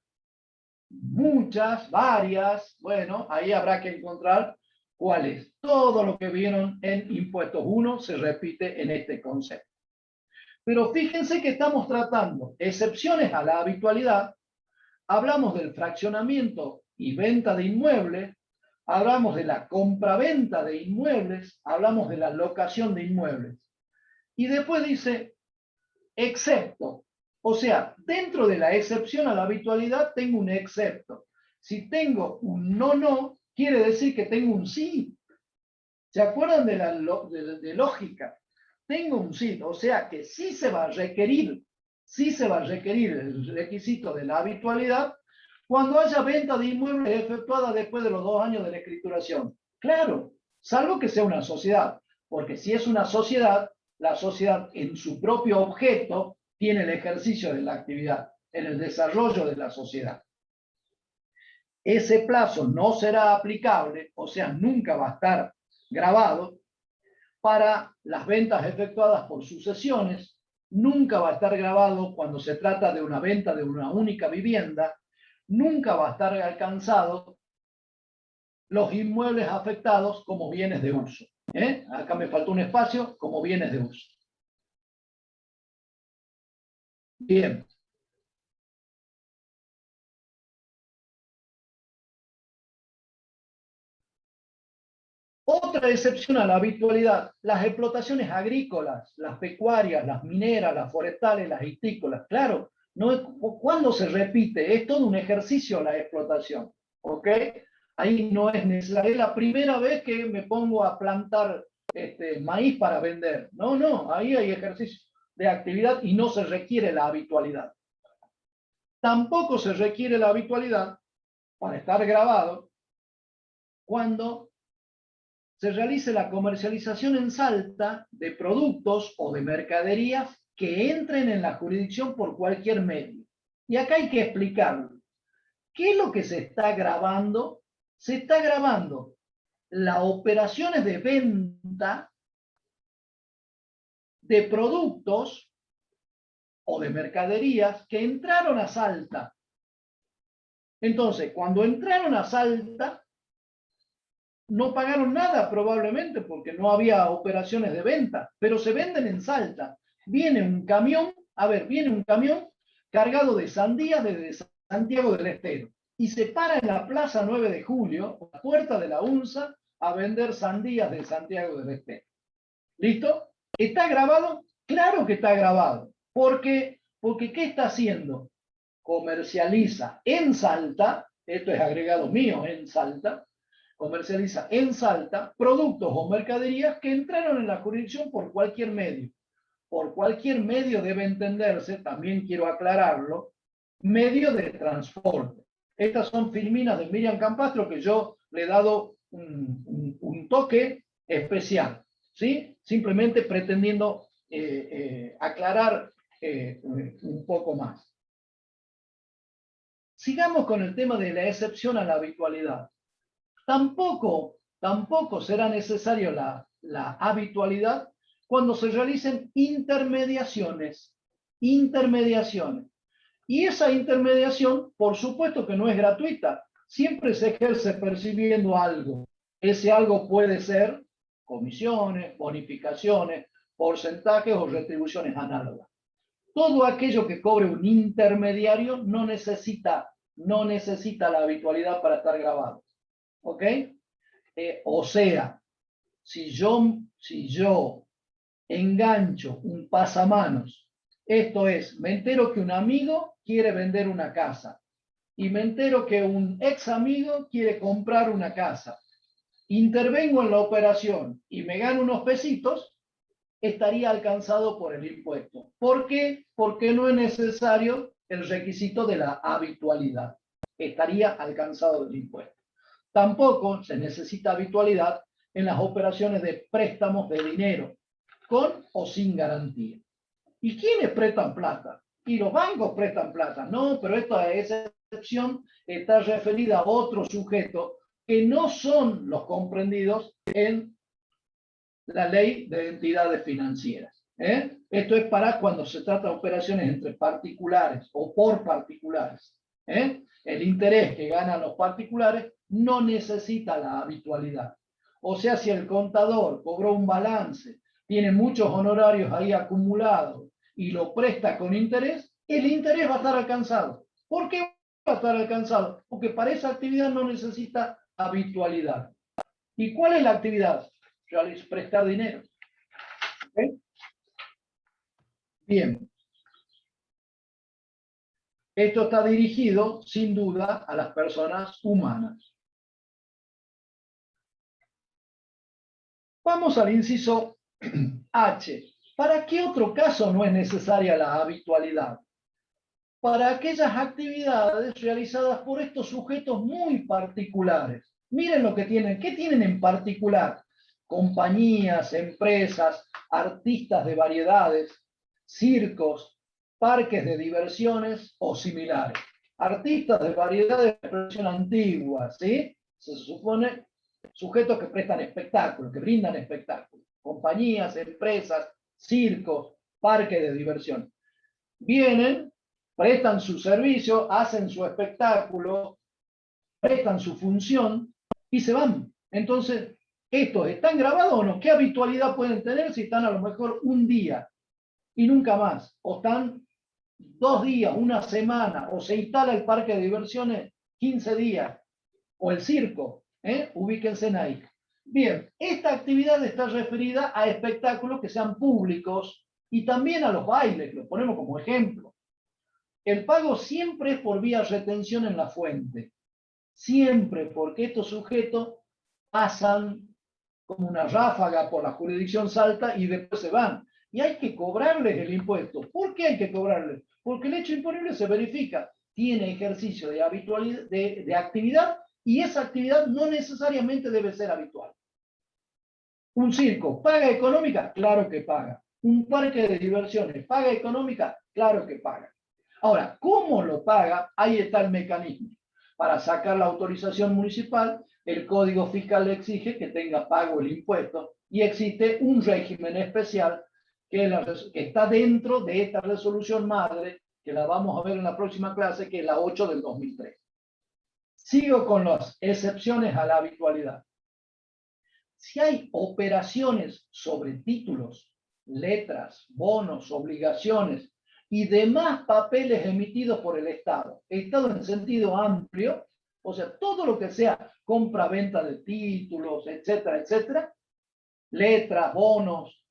muchas, varias, bueno, ahí habrá que encontrar cuál es. Todo lo que vieron en impuestos 1 se repite en este concepto. Pero fíjense que estamos tratando excepciones a la habitualidad. Hablamos del fraccionamiento y venta de inmuebles, hablamos de la compraventa de inmuebles, hablamos de la locación de inmuebles. Y después dice, excepto. O sea, dentro de la excepción a la habitualidad tengo un excepto. Si tengo un no, quiere decir que tengo un sí. ¿Se acuerdan de la de lógica? Tengo un sí, o sea que sí se va a requerir el requisito de la habitualidad cuando haya venta de inmuebles efectuada después de los 2 años de la escrituración. Claro, salvo que sea una sociedad, porque si es una sociedad, la sociedad en su propio objeto tiene el ejercicio de la actividad, en el desarrollo de la sociedad. Ese plazo no será aplicable, o sea, nunca va a estar grabado para las ventas efectuadas por sucesiones, nunca va a estar grabado cuando se trata de una venta de una única vivienda, nunca va a estar alcanzado los inmuebles afectados como bienes de uso. Acá me faltó un espacio, como bienes de uso. Bien. Otra excepción a la habitualidad, las explotaciones agrícolas, las pecuarias, las mineras, las forestales, las histícolas. Claro, no, cuando se repite, es todo un ejercicio la explotación. ¿Ok? Ahí no es necesario. Es la primera vez que me pongo a plantar maíz para vender. No, no, ahí hay ejercicio de actividad y no se requiere la habitualidad. Tampoco se requiere la habitualidad para estar grabado cuando se realice la comercialización en Salta de productos o de mercaderías que entren en la jurisdicción por cualquier medio. Y acá hay que explicarlo. ¿Qué es lo que se está grabando? Se está grabando las operaciones de venta de productos o de mercaderías que entraron a Salta. Entonces, cuando entraron a Salta, no pagaron nada probablemente porque no había operaciones de venta, pero se venden en Salta. Viene un camión cargado de sandías desde Santiago del Estero y se para en la Plaza 9 de Julio, a la puerta de la UNSA, a vender sandías de Santiago del Estero. ¿Listo? ¿Está grabado? Claro que está grabado. Porque ¿qué está haciendo? Comercializa en Salta, esto es agregado mío, en Salta, comercializa en Salta productos o mercaderías que entraron en la jurisdicción por cualquier medio. Por cualquier medio debe entenderse, también quiero aclararlo, medio de transporte. Estas son filminas de Miriam Campastro que yo le he dado un toque especial, ¿sí? Simplemente pretendiendo aclarar un poco más. Sigamos con el tema de la excepción a la habitualidad. Tampoco será necesario la habitualidad cuando se realicen intermediaciones. Y esa intermediación, por supuesto que no es gratuita, siempre se ejerce percibiendo algo. Ese algo puede ser comisiones, bonificaciones, porcentajes o retribuciones análogas. Todo aquello que cobre un intermediario no necesita la habitualidad para estar grabado. ¿Ok? O sea, si yo engancho un pasamanos, esto es, me entero que un amigo quiere vender una casa y me entero que un ex amigo quiere comprar una casa, intervengo en la operación y me gano unos pesitos, estaría alcanzado por el impuesto. ¿Por qué? Porque no es necesario el requisito de la habitualidad. Estaría alcanzado el impuesto. Tampoco se necesita habitualidad en las operaciones de préstamos de dinero, con o sin garantía. ¿Y quiénes prestan plata? Y los bancos prestan plata. No, pero esta excepción está referida a otros sujetos que no son los comprendidos en la ley de entidades financieras. Esto es para cuando se trata de operaciones entre particulares o por particulares. El interés que ganan los particulares no necesita la habitualidad. O sea, si el contador cobró un balance, tiene muchos honorarios ahí acumulados y lo presta con interés, el interés va a estar alcanzado. ¿Por qué va a estar alcanzado? Porque para esa actividad no necesita habitualidad. ¿Y cuál es la actividad? Prestar dinero. ¿Okay? Bien. Esto está dirigido, sin duda, a las personas humanas. Vamos al inciso H. ¿Para qué otro caso no es necesaria la habitualidad? Para aquellas actividades realizadas por estos sujetos muy particulares. Miren lo que tienen. ¿Qué tienen en particular? Compañías, empresas, artistas de variedades, circos, parques de diversiones o similares. Artistas de variedades de expresión antigua, ¿sí? Se supone sujetos que prestan espectáculos, que brindan espectáculos. Compañías, empresas, circos, parques de diversión. Vienen, prestan su servicio, hacen su espectáculo, prestan su función y se van. Entonces, ¿estos están grabados o no? ¿Qué habitualidad pueden tener si están a lo mejor un día y nunca más? ¿O están 2 días, una semana? ¿O se instala el parque de diversiones 15 días? ¿O el circo? Ubíquense en ahí. Bien, esta actividad está referida a espectáculos que sean públicos y también a los bailes, que los ponemos como ejemplo. El pago siempre es por vía retención en la fuente. Siempre, porque estos sujetos pasan como una ráfaga por la jurisdicción Salta y después se van. Y hay que cobrarles el impuesto. ¿Por qué hay que cobrarles? Porque el hecho imponible se verifica. Tiene ejercicio de habitualidad, de actividad, y esa actividad no necesariamente debe ser habitual. Un circo, ¿paga económica? Claro que paga. Un parque de diversiones, ¿paga económica? Claro que paga. Ahora, ¿cómo lo paga? Ahí está el mecanismo. Para sacar la autorización municipal, el Código Fiscal le exige que tenga pago el impuesto y existe un régimen especial que está dentro de esta resolución madre, que la vamos a ver en la próxima clase, que es la 8 del 2003. Sigo con las excepciones a la habitualidad. Si hay operaciones sobre títulos, letras, bonos, obligaciones y demás papeles emitidos por el Estado en sentido amplio, o sea, todo lo que sea compra-venta de títulos, etcétera, etcétera, letras, bonos,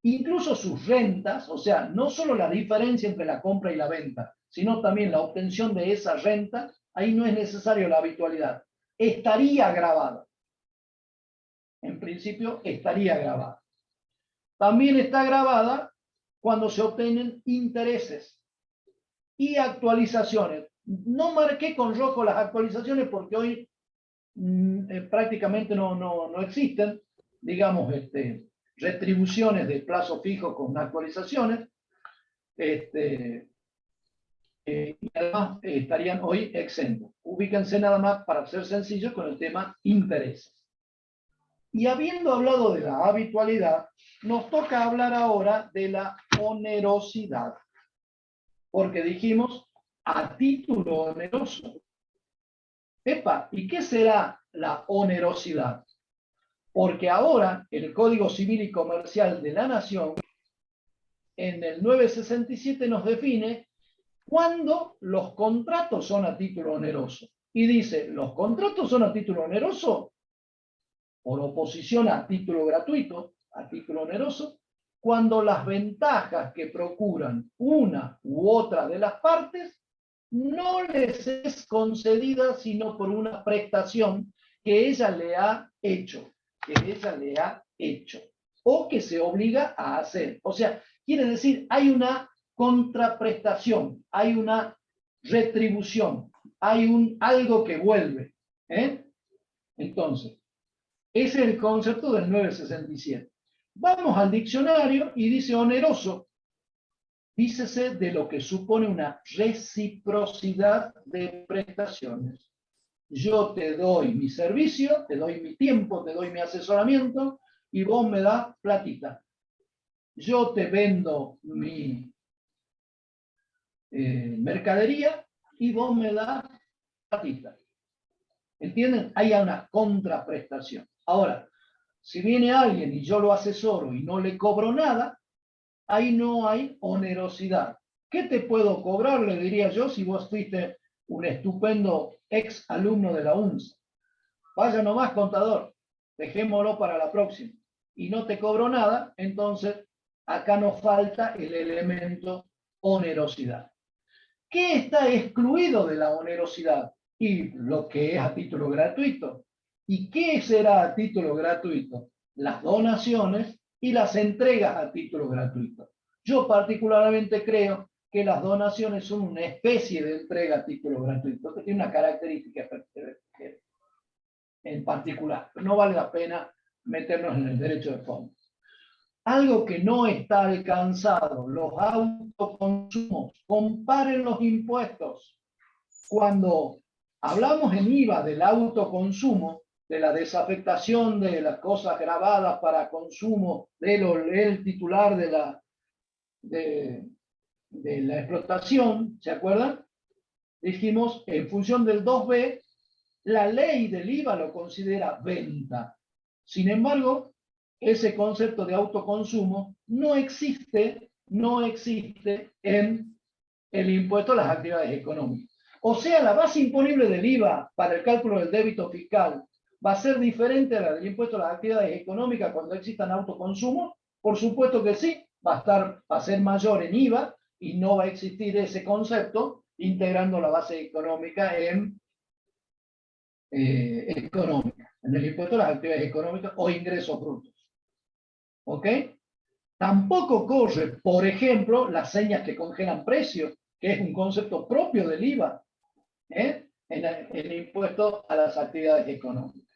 incluso sus rentas, o sea, no solo la diferencia entre la compra y la venta, sino también la obtención de esa renta, ahí no es necesario la habitualidad. Estaría grabada. En principio estaría grabada. También está grabada cuando se obtienen intereses y actualizaciones. No marqué con rojo las actualizaciones porque hoy prácticamente no existen, digamos, retribuciones de plazo fijo con actualizaciones. Y además estarían hoy exentos. Ubíquense nada más para ser sencillos con el tema intereses. Y habiendo hablado de la habitualidad, nos toca hablar ahora de la onerosidad. Porque dijimos a título oneroso. Epa, ¿y qué será la onerosidad? Porque ahora el Código Civil y Comercial de la Nación, en el 967, nos define cuándo los contratos son a título oneroso. Y dice, los contratos son a título oneroso por oposición a título gratuito, a título oneroso, cuando las ventajas que procuran una u otra de las partes no les es concedida sino por una prestación que ella le ha hecho, o que se obliga a hacer. O sea, quiere decir, hay una contraprestación, hay una retribución, hay algo que vuelve. Entonces, ese es el concepto del 967. Vamos al diccionario y dice oneroso. Dícese de lo que supone una reciprocidad de prestaciones. Yo te doy mi servicio, te doy mi tiempo, te doy mi asesoramiento y vos me das platita. Yo te vendo mi mercadería y vos me das platita. ¿Entienden? Hay una contraprestación. Ahora, si viene alguien y yo lo asesoro y no le cobro nada, ahí no hay onerosidad. ¿Qué te puedo cobrar? Le diría yo si vos fuiste un estupendo ex alumno de la UNSA. Vaya nomás, contador, dejémoslo para la próxima. Y no te cobro nada, entonces acá nos falta el elemento onerosidad. ¿Qué está excluido de la onerosidad? Y lo que es a título gratuito. ¿Y qué será a título gratuito? las donaciones y las entregas a título gratuito. Yo particularmente creo que las donaciones son una especie de entrega a título gratuito, que tiene una característica en particular. No vale la pena meternos en el derecho de fondo. Algo que no está alcanzado, los autoconsumos. Comparen los impuestos. Cuando hablamos en IVA del autoconsumo, de la desafectación de las cosas grabadas para consumo del titular de la explotación, ¿se acuerdan? Dijimos, en función del 2B, la ley del IVA lo considera venta. Sin embargo, ese concepto de autoconsumo no existe en el impuesto a las actividades económicas. O sea, la base imponible del IVA para el cálculo del débito fiscal va a ser diferente a la del impuesto a las actividades económicas cuando existan autoconsumo. Por supuesto que sí, va a ser mayor en IVA y no va a existir ese concepto integrando la base económica en el impuesto a las actividades económicas o ingresos brutos. ¿Ok? Tampoco corre, por ejemplo, las señas que congelan precios, que es un concepto propio del IVA, en el impuesto a las actividades económicas.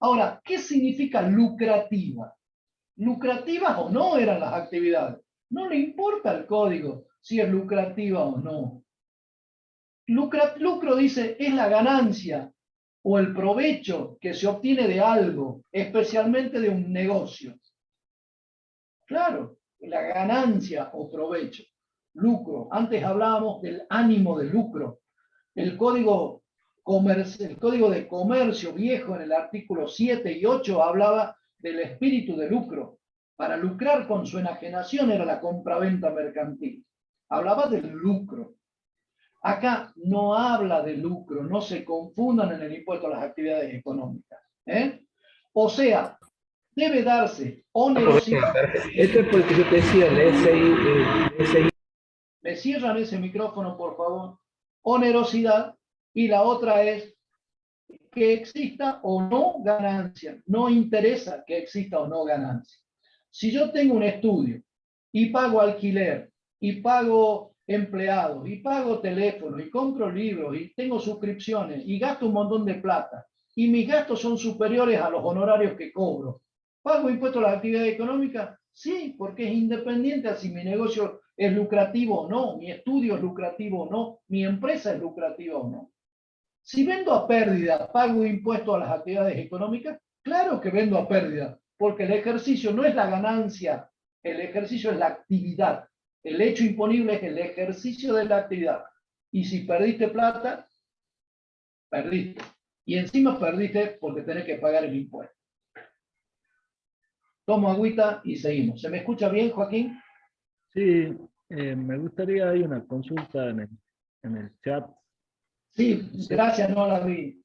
Ahora, ¿qué significa lucrativa? Lucrativas o no eran las actividades. No le importa al código si es lucrativa o no. Lucro dice es la ganancia o el provecho que se obtiene de algo, especialmente de un negocio. Claro, la ganancia o provecho. Lucro. Antes hablábamos del ánimo de lucro. El código de comercio viejo en el artículo 7 y 8 hablaba del espíritu de lucro. Para lucrar con su enajenación era la compraventa mercantil. Hablaba del lucro. Acá no habla de lucro, no se confundan en el impuesto a las actividades económicas. O sea, debe darse onerosidad. Esto es porque yo te decía, el SI. ¿Me cierran ese micrófono, por favor? Onerosidad. Y la otra es que exista o no ganancia. No interesa que exista o no ganancia. Si yo tengo un estudio y pago alquiler y pago empleados y pago teléfono y compro libros y tengo suscripciones y gasto un montón de plata y mis gastos son superiores a los honorarios que cobro, ¿pago impuesto a la actividad económica? Sí, porque es independiente a si mi negocio es lucrativo o no, mi estudio es lucrativo o no, mi empresa es lucrativa o no. Si vendo a pérdida, ¿pago impuesto a las actividades económicas? Claro que vendo a pérdida, porque el ejercicio no es la ganancia, el ejercicio es la actividad. El hecho imponible es el ejercicio de la actividad. Y si perdiste plata, perdiste. Y encima perdiste porque tenés que pagar el impuesto. Tomo agüita y seguimos. ¿Se me escucha bien, Joaquín? Sí, me gustaría, hay una consulta en el chat. Sí, gracias, no la vi.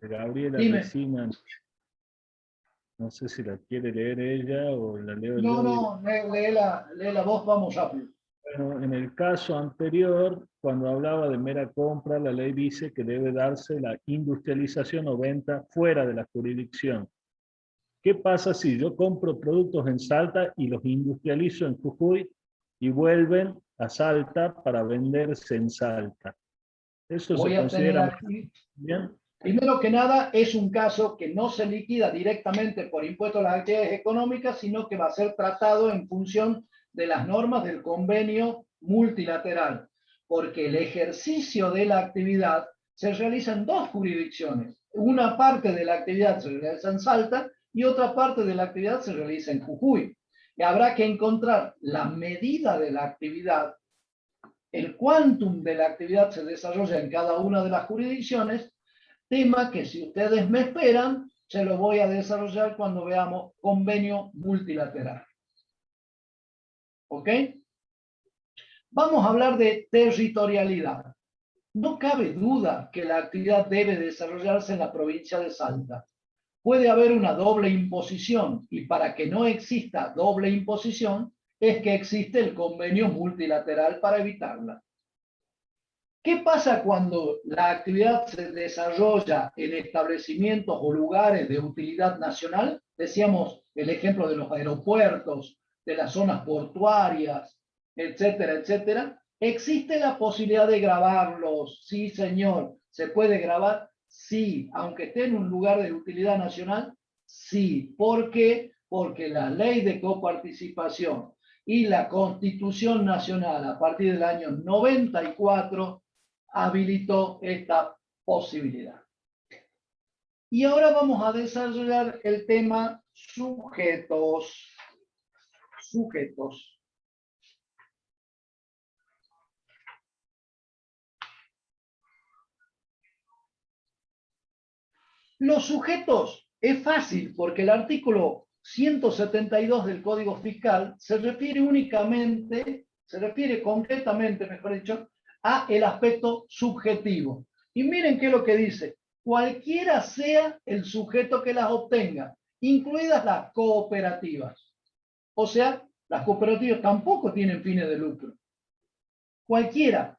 De Gabriela Dime. Resina. No sé si la quiere leer ella o la leo yo. No, lee la voz, vamos rápido. Bueno, en el caso anterior, cuando hablaba de mera compra, la ley dice que debe darse la industrialización o venta fuera de la jurisdicción. ¿Qué pasa si yo compro productos en Salta y los industrializo en Jujuy y vuelven a Salta para venderse en Salta? ¿Eso Voy se a tener considera aquí. bien? Primero que nada, es un caso que no se liquida directamente por impuesto a las actividades económicas, sino que va a ser tratado en función de las normas del convenio multilateral, porque el ejercicio de la actividad se realiza en dos jurisdicciones. Una parte de la actividad se realiza en Salta y otra parte de la actividad se realiza en Jujuy. Y habrá que encontrar la medida de la actividad, el quantum de la actividad se desarrolla en cada una de las jurisdicciones, tema que si ustedes me esperan, se lo voy a desarrollar cuando veamos convenio multilateral. ¿Ok? Vamos a hablar de territorialidad. No cabe duda que la actividad debe desarrollarse en la provincia de Salta. Puede haber una doble imposición y para que no exista doble imposición es que existe el convenio multilateral para evitarla. ¿Qué pasa cuando la actividad se desarrolla en establecimientos o lugares de utilidad nacional? Decíamos el ejemplo de los aeropuertos, de las zonas portuarias, etcétera, etcétera. ¿Existe la posibilidad de grabarlos? Sí, señor. ¿Se puede grabar? Sí. Aunque esté en un lugar de utilidad nacional, sí. ¿Por qué? Porque la ley de coparticipación y la Constitución Nacional a partir del año 94 habilitó esta posibilidad. Y ahora vamos a desarrollar el tema sujetos. Sujetos. Los sujetos es fácil porque el artículo 172 del Código Fiscal se refiere concretamente, mejor dicho, a el aspecto subjetivo. Y miren qué es lo que dice: cualquiera sea el sujeto que las obtenga, incluidas las cooperativas. O sea, las cooperativas tampoco tienen fines de lucro. Cualquiera.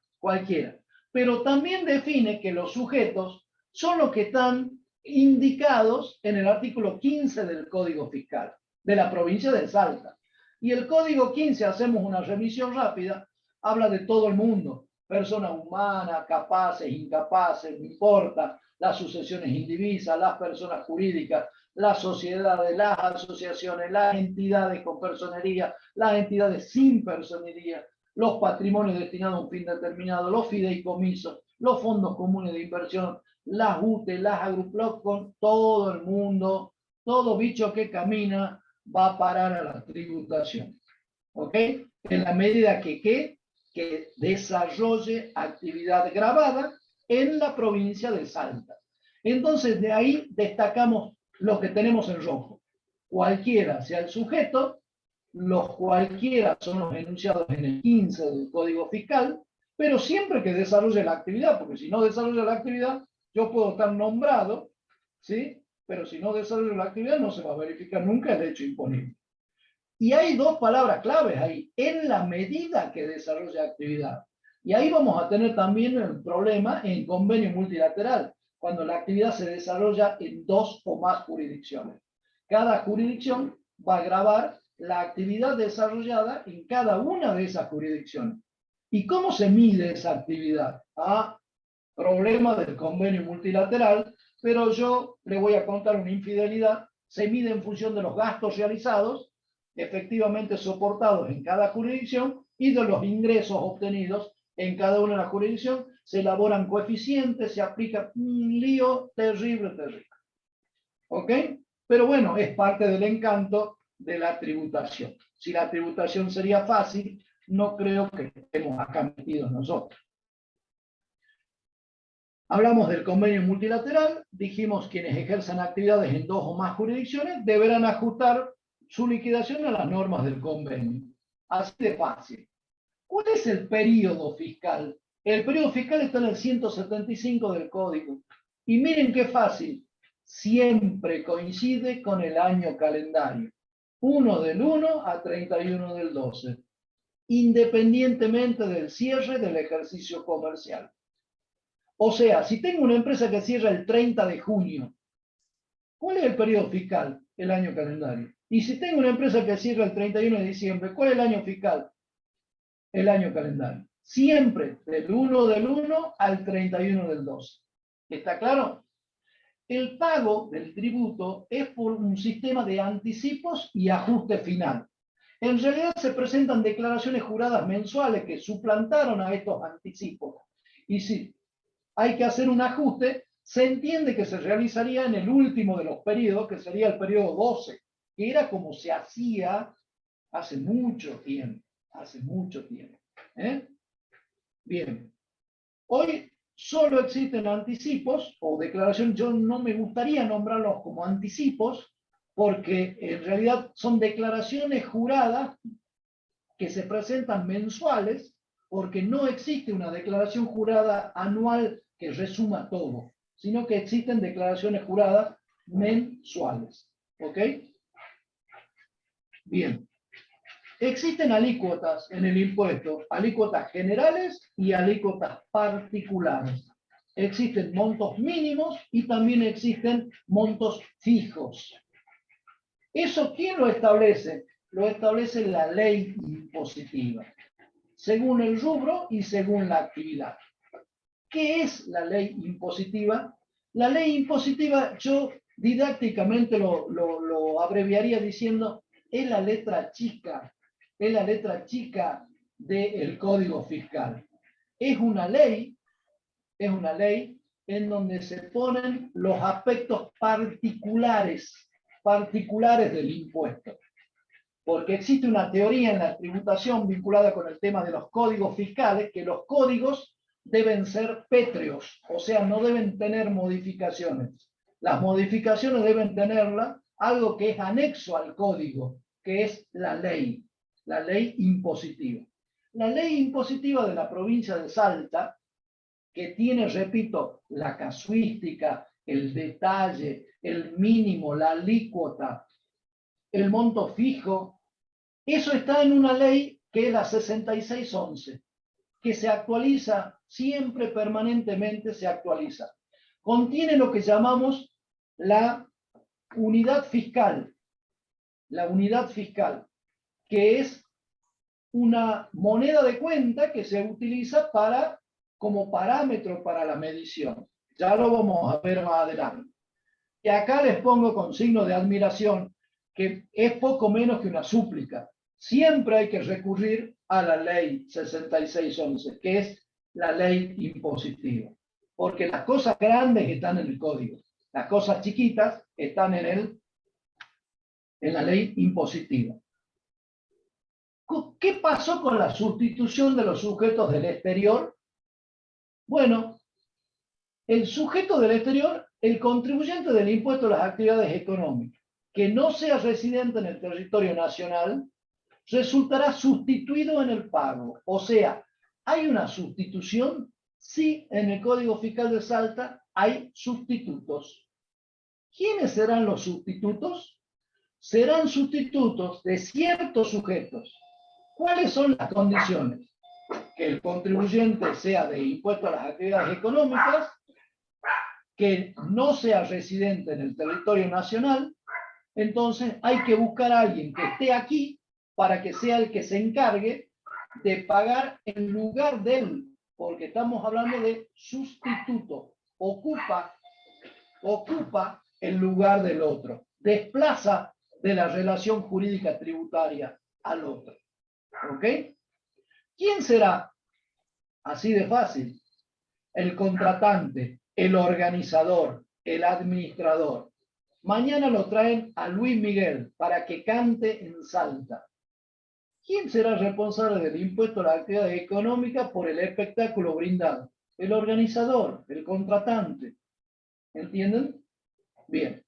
Pero también define que los sujetos son los que están indicados en el artículo 15 del Código Fiscal de la provincia de Salta. Y el Código 15, hacemos una revisión rápida, habla de todo el mundo: personas humanas, capaces, incapaces, no importa, las sucesiones indivisas, las personas jurídicas, las sociedades, las asociaciones, las entidades con personería, las entidades sin personería, los patrimonios destinados a un fin determinado, los fideicomisos, los fondos comunes de inversión, las UTE, las agruploc, con todo el mundo, todo bicho que camina va a parar a la tributación. ¿Ok? En la medida que desarrolle actividad grabada en la provincia de Salta. Entonces, de ahí destacamos los que tenemos en rojo. Cualquiera sea el sujeto, los cualquiera son los enunciados en el 15 del Código Fiscal, pero siempre que desarrolle la actividad, porque si no desarrolla la actividad, yo puedo estar nombrado, ¿sí? Pero si no desarrollo la actividad, no se va a verificar nunca el hecho imponible. Y hay dos palabras claves ahí: en la medida que desarrolla actividad. Y ahí vamos a tener también el problema en convenio multilateral, cuando la actividad se desarrolla en dos o más jurisdicciones. Cada jurisdicción va a gravar la actividad desarrollada en cada una de esas jurisdicciones. ¿Y cómo se mide esa actividad? Problema del convenio multilateral, pero yo le voy a contar una infidelidad. Se mide en función de los gastos realizados, efectivamente soportados en cada jurisdicción, y de los ingresos obtenidos en cada una de las jurisdicciones. Se elaboran coeficientes, se aplica un lío terrible. ¿Ok? Pero bueno, es parte del encanto de la tributación. Si la tributación sería fácil, no creo que estemos acá metidos nosotros. Hablamos del convenio multilateral, dijimos quienes ejerzan actividades en dos o más jurisdicciones deberán ajustar su liquidación a las normas del convenio. Así de fácil. ¿Cuál es el periodo fiscal? El periodo fiscal está en el 175 del código. Y miren qué fácil. Siempre coincide con el año calendario. 1 del 1 a 31 del 12. Independientemente del cierre del ejercicio comercial. O sea, si tengo una empresa que cierra el 30 de junio, ¿cuál es el periodo fiscal? El año calendario. Y si tengo una empresa que cierra el 31 de diciembre, ¿cuál es el año fiscal? El año calendario. Siempre del 1 del 1 al 31 del 12. ¿Está claro? El pago del tributo es por un sistema de anticipos y ajuste final. En realidad se presentan declaraciones juradas mensuales que suplantaron a estos anticipos. Y si hay que hacer un ajuste, se entiende que se realizaría en el último de los periodos, que sería el periodo 12, que era como se hacía hace mucho tiempo. Bien. Hoy solo existen anticipos o declaraciones. Yo no me gustaría nombrarlos como anticipos, porque en realidad son declaraciones juradas que se presentan mensuales, porque no existe una declaración jurada anual que resuma todo, sino que existen declaraciones juradas mensuales. ¿Ok? Bien. existen alícuotas en el impuesto, alícuotas generales y alícuotas particulares. Existen montos mínimos y también existen montos fijos. ¿Eso quién lo establece? Lo establece la ley impositiva, según el rubro y según la actividad. ¿Qué es la ley impositiva? La ley impositiva, yo didácticamente lo abreviaría diciendo, es la letra chica del Código Fiscal. Es una ley en donde se ponen los aspectos particulares del impuesto. Porque existe una teoría en la tributación vinculada con el tema de los códigos fiscales, que los códigos deben ser pétreos, o sea, no deben tener modificaciones. Las modificaciones deben tenerla algo que es anexo al código, que es la ley impositiva. La ley impositiva de la provincia de Salta, que tiene, repito, la casuística, el detalle, el mínimo, la alícuota, el monto fijo, eso está en una ley que es la 6611, que se actualiza siempre, permanentemente se actualiza. Contiene lo que llamamos la unidad fiscal, que es una moneda de cuenta que se utiliza como parámetro para la medición. Ya lo vamos a ver más adelante. Y acá les pongo con signo de admiración que es poco menos que una súplica. Siempre hay que recurrir a la ley 6611, que es la ley impositiva. Porque las cosas grandes están en el código, las cosas chiquitas están en la ley impositiva. ¿Qué pasó con la sustitución de los sujetos del exterior? Bueno, el sujeto del exterior, el contribuyente del impuesto a las actividades económicas, que no sea residente en el territorio nacional, resultará sustituido en el pago. O sea, ¿hay una sustitución? Sí, en el Código Fiscal de Salta hay sustitutos. ¿Quiénes serán los sustitutos? Serán sustitutos de ciertos sujetos. ¿Cuáles son las condiciones? Que el contribuyente sea de impuesto a las actividades económicas, que no sea residente en el territorio nacional. Entonces hay que buscar a alguien que esté aquí para que sea el que se encargue de pagar en lugar de él, porque estamos hablando de sustituto. Ocupa el lugar del otro, desplaza de la relación jurídica tributaria al otro. ¿Ok? ¿Quién será? Así de fácil. El contratante, el organizador, el administrador. Mañana lo traen a Luis Miguel para que cante en Salta. ¿Quién será responsable del impuesto a la actividad económica por el espectáculo brindado? El organizador, el contratante. ¿Entienden? Bien.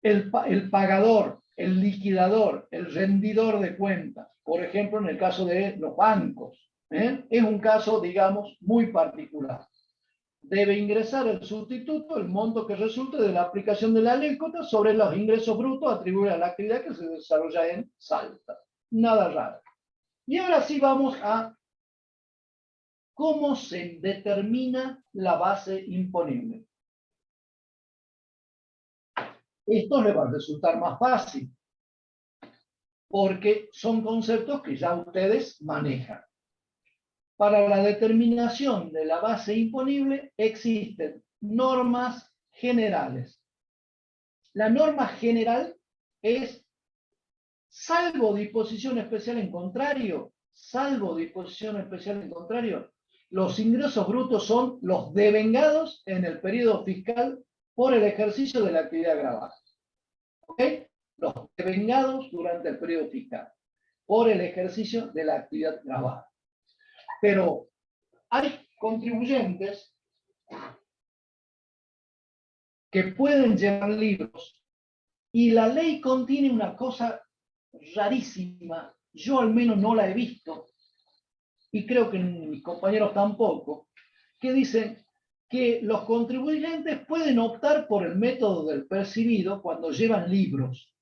El pagador, el liquidador, el rendidor de cuentas. Por ejemplo, en el caso de los bancos. Es un caso, digamos, muy particular. Debe ingresar el sustituto el monto que resulte de la aplicación de la alícuota sobre los ingresos brutos atribuidos a la actividad que se desarrolla en Salta. Nada raro. Y ahora sí vamos a cómo se determina la base imponible. Esto le va a resultar más fácil, porque son conceptos que ya ustedes manejan. Para la determinación de la base imponible existen normas generales. La norma general es, salvo disposición especial en contrario, los ingresos brutos son los devengados en el periodo fiscal por el ejercicio de la actividad gravada. ¿Ok? Los devengados durante el periodo fiscal por el ejercicio de la actividad gravada. Pero hay contribuyentes que pueden llevar libros y la ley contiene una cosa rarísima, yo al menos no la he visto, y creo que mis compañeros tampoco, que dicen que los contribuyentes pueden optar por el método del percibido cuando llevan libros.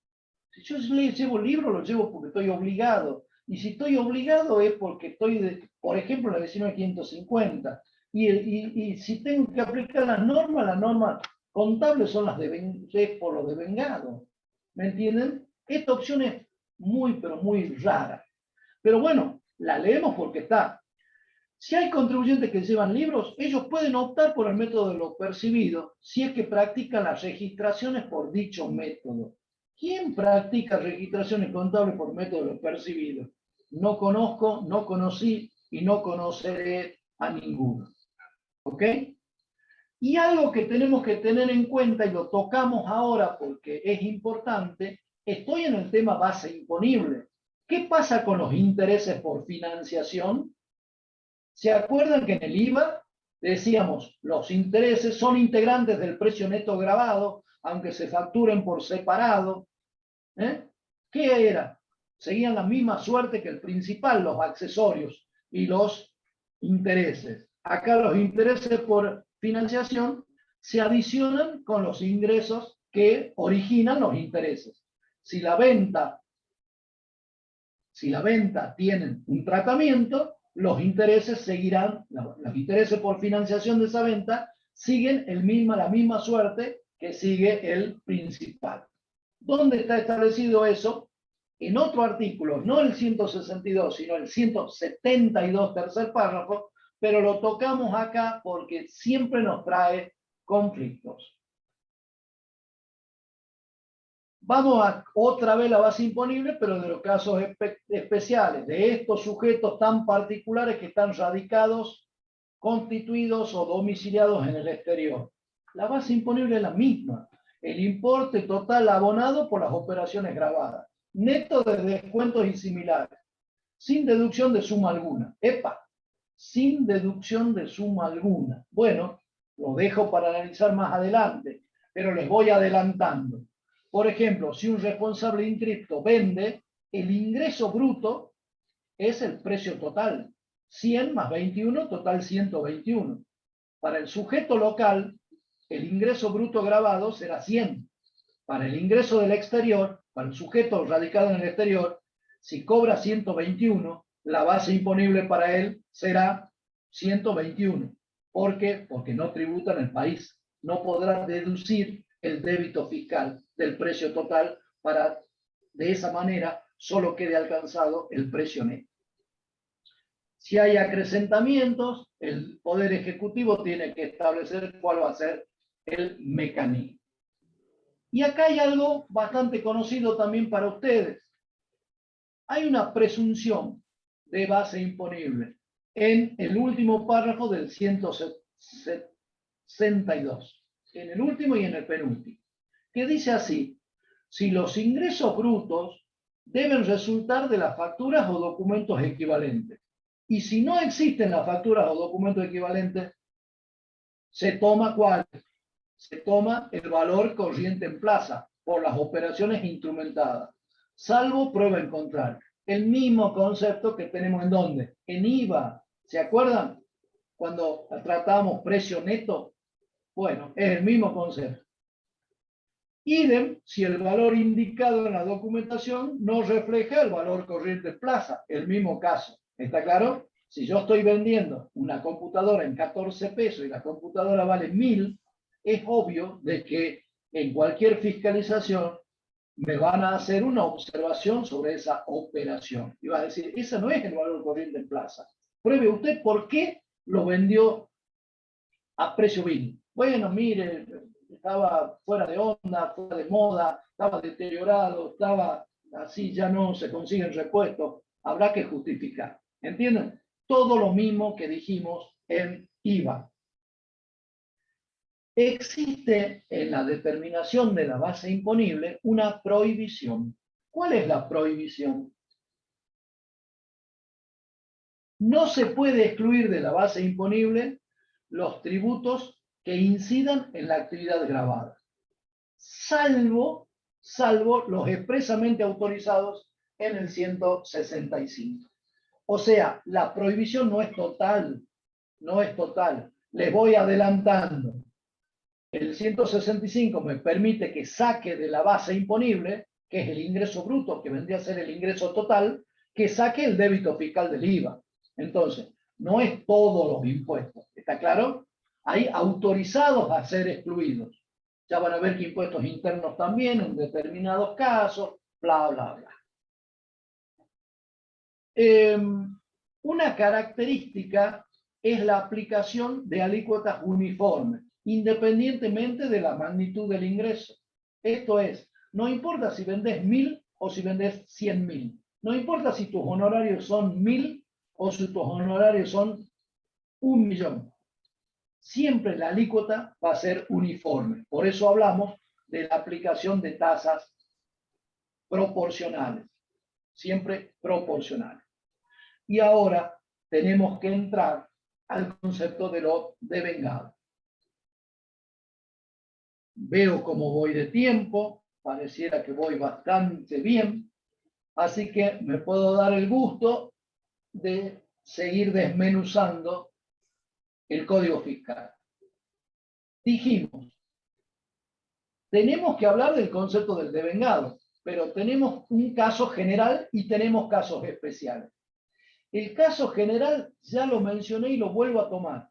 Si yo llevo el libro, lo llevo porque estoy obligado. Y si estoy obligado es porque estoy, por ejemplo, la 19.550. Y si tengo que aplicar las normas contables son las es por lo devengado. ¿Me entienden? Esta opción es muy, pero muy rara. Pero bueno, la leemos porque está. Si hay contribuyentes que llevan libros, ellos pueden optar por el método de lo percibido si es que practican las registraciones por dicho método. ¿Quién practica registraciones contables por método de lo percibido? No conozco, no conocí y no conoceré a ninguno. ¿Ok? Y algo que tenemos que tener en cuenta, y lo tocamos ahora porque es importante, estoy en el tema base imponible. ¿Qué pasa con los intereses por financiación? ¿Se acuerdan que en el IVA decíamos los intereses son integrantes del precio neto grabado, aunque se facturen por separado? ¿Qué era? Seguían la misma suerte que el principal, los accesorios y los intereses. Acá los intereses por financiación se adicionan con los ingresos que originan los intereses. Si la venta tiene un tratamiento, los intereses seguirán, los intereses por financiación de esa venta siguen la misma suerte que sigue el principal. ¿Dónde está establecido eso? En otro artículo, no el 162, sino el 172, tercer párrafo, pero lo tocamos acá porque siempre nos trae conflictos. Vamos a otra vez la base imponible, pero de los casos especiales, de estos sujetos tan particulares que están radicados, constituidos o domiciliados en el exterior. La base imponible es la misma. El importe total abonado por las operaciones grabadas, neto de descuentos y similares, sin deducción de suma alguna. ¡Epa! Sin deducción de suma alguna. Bueno, lo dejo para analizar más adelante, pero les voy adelantando. Por ejemplo, si un responsable inscripto vende, el ingreso bruto es el precio total. 100 más 21, total 121. Para el sujeto local, el ingreso bruto grabado será 100. Para el ingreso del exterior, para el sujeto radicado en el exterior, si cobra 121, la base imponible para él será 121. ¿Por qué? Porque no tributa en el país. No podrá deducir el débito fiscal del precio total para, de esa manera, solo quede alcanzado el precio neto. Si hay acrecentamientos, el Poder Ejecutivo tiene que establecer cuál va a ser el mecanismo. Y acá hay algo bastante conocido también para ustedes. Hay una presunción de base imponible en el último párrafo del 162, en el último y en el penúltimo, que dice así: si los ingresos brutos deben resultar de las facturas o documentos equivalentes. Y si no existen las facturas o documentos equivalentes, se toma ¿cuál? Se toma el valor corriente en plaza por las operaciones instrumentadas, salvo prueba en contrario. El mismo concepto que tenemos en ¿dónde? En IVA. ¿Se acuerdan? Cuando tratamos precio neto. Bueno, es el mismo concepto. Idem si el valor indicado en la documentación no refleja el valor corriente en plaza. El mismo caso. ¿Está claro? Si yo estoy vendiendo una computadora en 14 pesos y la computadora vale 1.000, es obvio de que en cualquier fiscalización me van a hacer una observación sobre esa operación. Y va a decir, ese no es el valor corriente en plaza. Pruebe usted por qué lo vendió a precio vil. Bueno, mire, estaba fuera de onda, fuera de moda, estaba deteriorado, estaba así, ya no se consiguen repuestos. Habrá que justificar. ¿Entienden? Todo lo mismo que dijimos en IVA. Existe en la determinación de la base imponible una prohibición. ¿Cuál es la prohibición? No se puede excluir de la base imponible los tributos que incidan en la actividad gravada, salvo los expresamente autorizados en el 165. O sea, la prohibición no es total, no es total. Les voy adelantando. El 165 me permite que saque de la base imponible, que es el ingreso bruto, que vendría a ser el ingreso total, que saque el débito fiscal del IVA. Entonces, no es todos los impuestos, ¿está claro? Hay autorizados a ser excluidos. Ya van a ver que impuestos internos también, en determinados casos, bla, bla, bla. Una característica es la aplicación de alícuotas uniformes, independientemente de la magnitud del ingreso. Esto es, no importa si vendés 1000 o si vendés 100.000. No importa si tus honorarios son 1000 o si tus honorarios son 1.000.000. Siempre la alícuota va a ser uniforme. Por eso hablamos de la aplicación de tasas proporcionales. Siempre proporcionales. Y ahora tenemos que entrar al concepto de lo devengado. Veo cómo voy de tiempo, pareciera que voy bastante bien, así que me puedo dar el gusto de seguir desmenuzando el Código Fiscal. Dijimos, tenemos que hablar del concepto del devengado, pero tenemos un caso general y tenemos casos especiales. El caso general ya lo mencioné y lo vuelvo a tomar.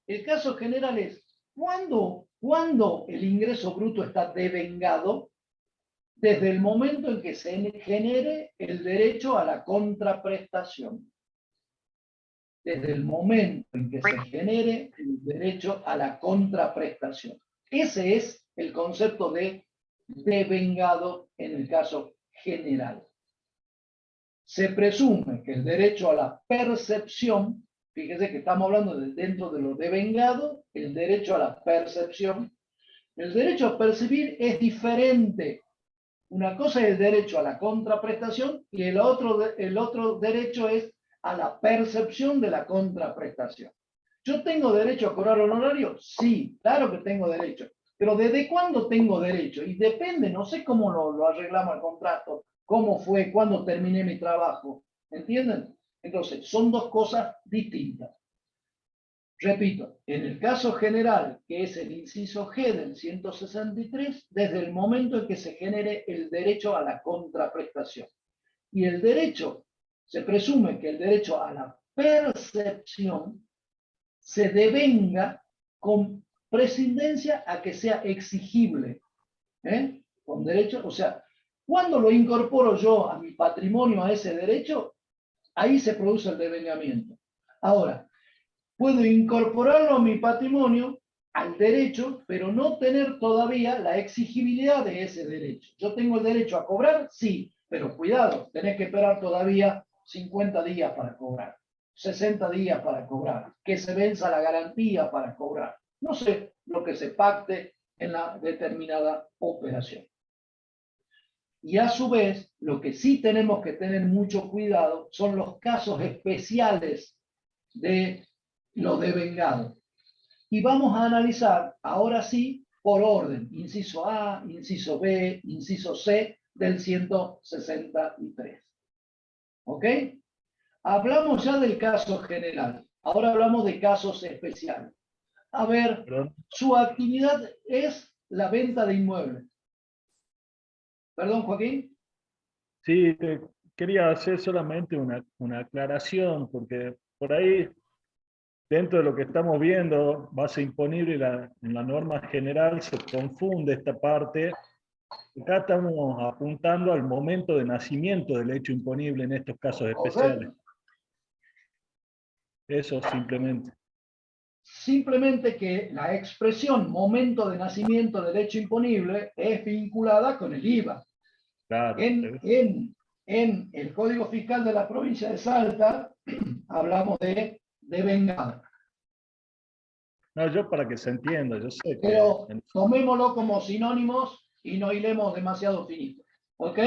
El caso general es, ¿cuándo el ingreso bruto está devengado? Desde el momento en que se genere el derecho a la contraprestación. Desde el momento en que se genere el derecho a la contraprestación. Ese es el concepto de devengado en el caso general. Se presume que el derecho a la percepción, fíjese que estamos hablando dentro de lo devengado, el derecho a la percepción. El derecho a percibir es diferente. Una cosa es el derecho a la contraprestación y el otro derecho es a la percepción de la contraprestación. ¿Yo tengo derecho a cobrar honorario? Sí, claro que tengo derecho. Pero ¿desde cuándo tengo derecho? Y depende, no sé cómo lo arreglamos el contrato, cómo fue, cuándo terminé mi trabajo. ¿Entienden? Entonces, son dos cosas distintas. Repito, en el caso general, que es el inciso G del 163, desde el momento en que se genere el derecho a la contraprestación. Y el derecho, se presume que el derecho a la percepción se devenga con prescindencia a que sea exigible. Con derecho, o sea, cuando lo incorporo yo a mi patrimonio, a ese derecho, ahí se produce el devengamiento. Ahora, puedo incorporarlo a mi patrimonio, al derecho, pero no tener todavía la exigibilidad de ese derecho. ¿Yo tengo el derecho a cobrar? Sí, pero cuidado, tenés que esperar todavía 50 días para cobrar, 60 días para cobrar, que se venza la garantía para cobrar. No sé lo que se pacte en la determinada operación. Y a su vez, lo que sí tenemos que tener mucho cuidado son los casos especiales de lo devengado. Y vamos a analizar, ahora sí, por orden, inciso A, inciso B, inciso C del 163. ¿Ok? Hablamos ya del caso general, ahora hablamos de casos especiales. A ver, su actividad es la venta de inmuebles. ¿Perdón, Joaquín? Sí, quería hacer solamente una aclaración, porque por ahí, dentro de lo que estamos viendo, base imponible en la norma general, se confunde esta parte. Acá estamos apuntando al momento de nacimiento del hecho imponible en estos casos especiales. Eso simplemente. Simplemente que la expresión momento de nacimiento del hecho imponible es vinculada con el IVA. Claro. En el Código Fiscal de la provincia de Salta hablamos de devengado. No, yo para que se entienda, yo sé que... Pero tomémoslo como sinónimos y no hilemos demasiado finito. ¿Ok?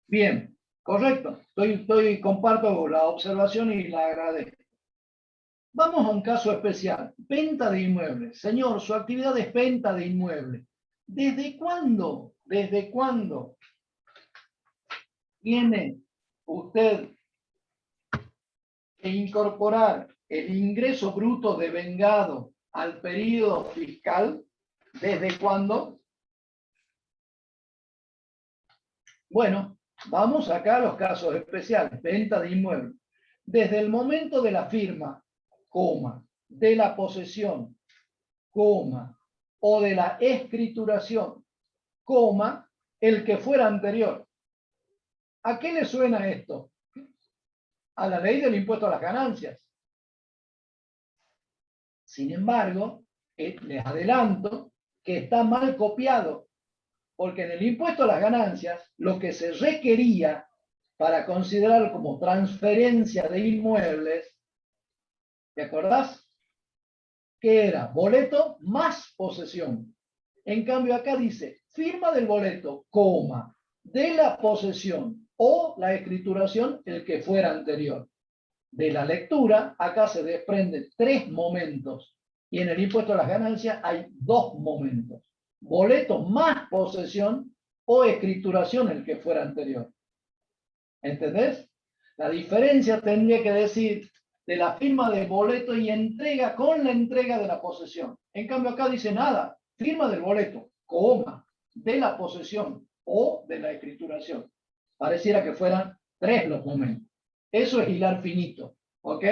Bien, correcto. Comparto la observación y la agradezco. Vamos a un caso especial. Venta de inmuebles. Señor, su actividad es venta de inmuebles. ¿Desde cuándo? ¿Desde cuándo tiene usted que incorporar el ingreso bruto devengado al periodo fiscal? ¿Desde cuándo? Bueno, vamos acá a los casos especiales, venta de inmuebles. Desde el momento de la firma, coma, de la posesión, coma, o de la escrituración, coma, el que fuera anterior. ¿A qué le suena esto? A la ley del impuesto a las ganancias. Sin embargo, les adelanto que está mal copiado, porque en el impuesto a las ganancias lo que se requería para considerar como transferencia de inmuebles, ¿te acordás? Que era boleto más posesión. En cambio acá dice firma del boleto, coma, de la posesión o la escrituración el que fuera anterior. De la lectura acá se desprenden 3 momentos y en el impuesto a las ganancias hay 2 momentos. Boleto más posesión o escrituración el que fuera anterior. ¿Entendés? La diferencia tendría que decir de la firma de boleto y entrega con la entrega de la posesión. En cambio acá dice nada, firma del boleto, coma, de la posesión o de la escrituración. Pareciera que fueran 3 los momentos. Eso es hilar finito, ¿ok?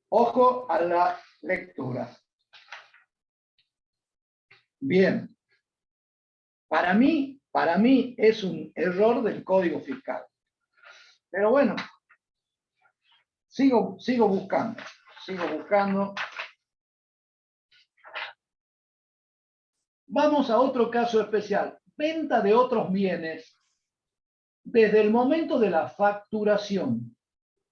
Ojo a la lectura. Bien. Para mí es un error del Código Fiscal. Pero bueno, sigo buscando. Vamos a otro caso especial. Venta de otros bienes desde el momento de la facturación,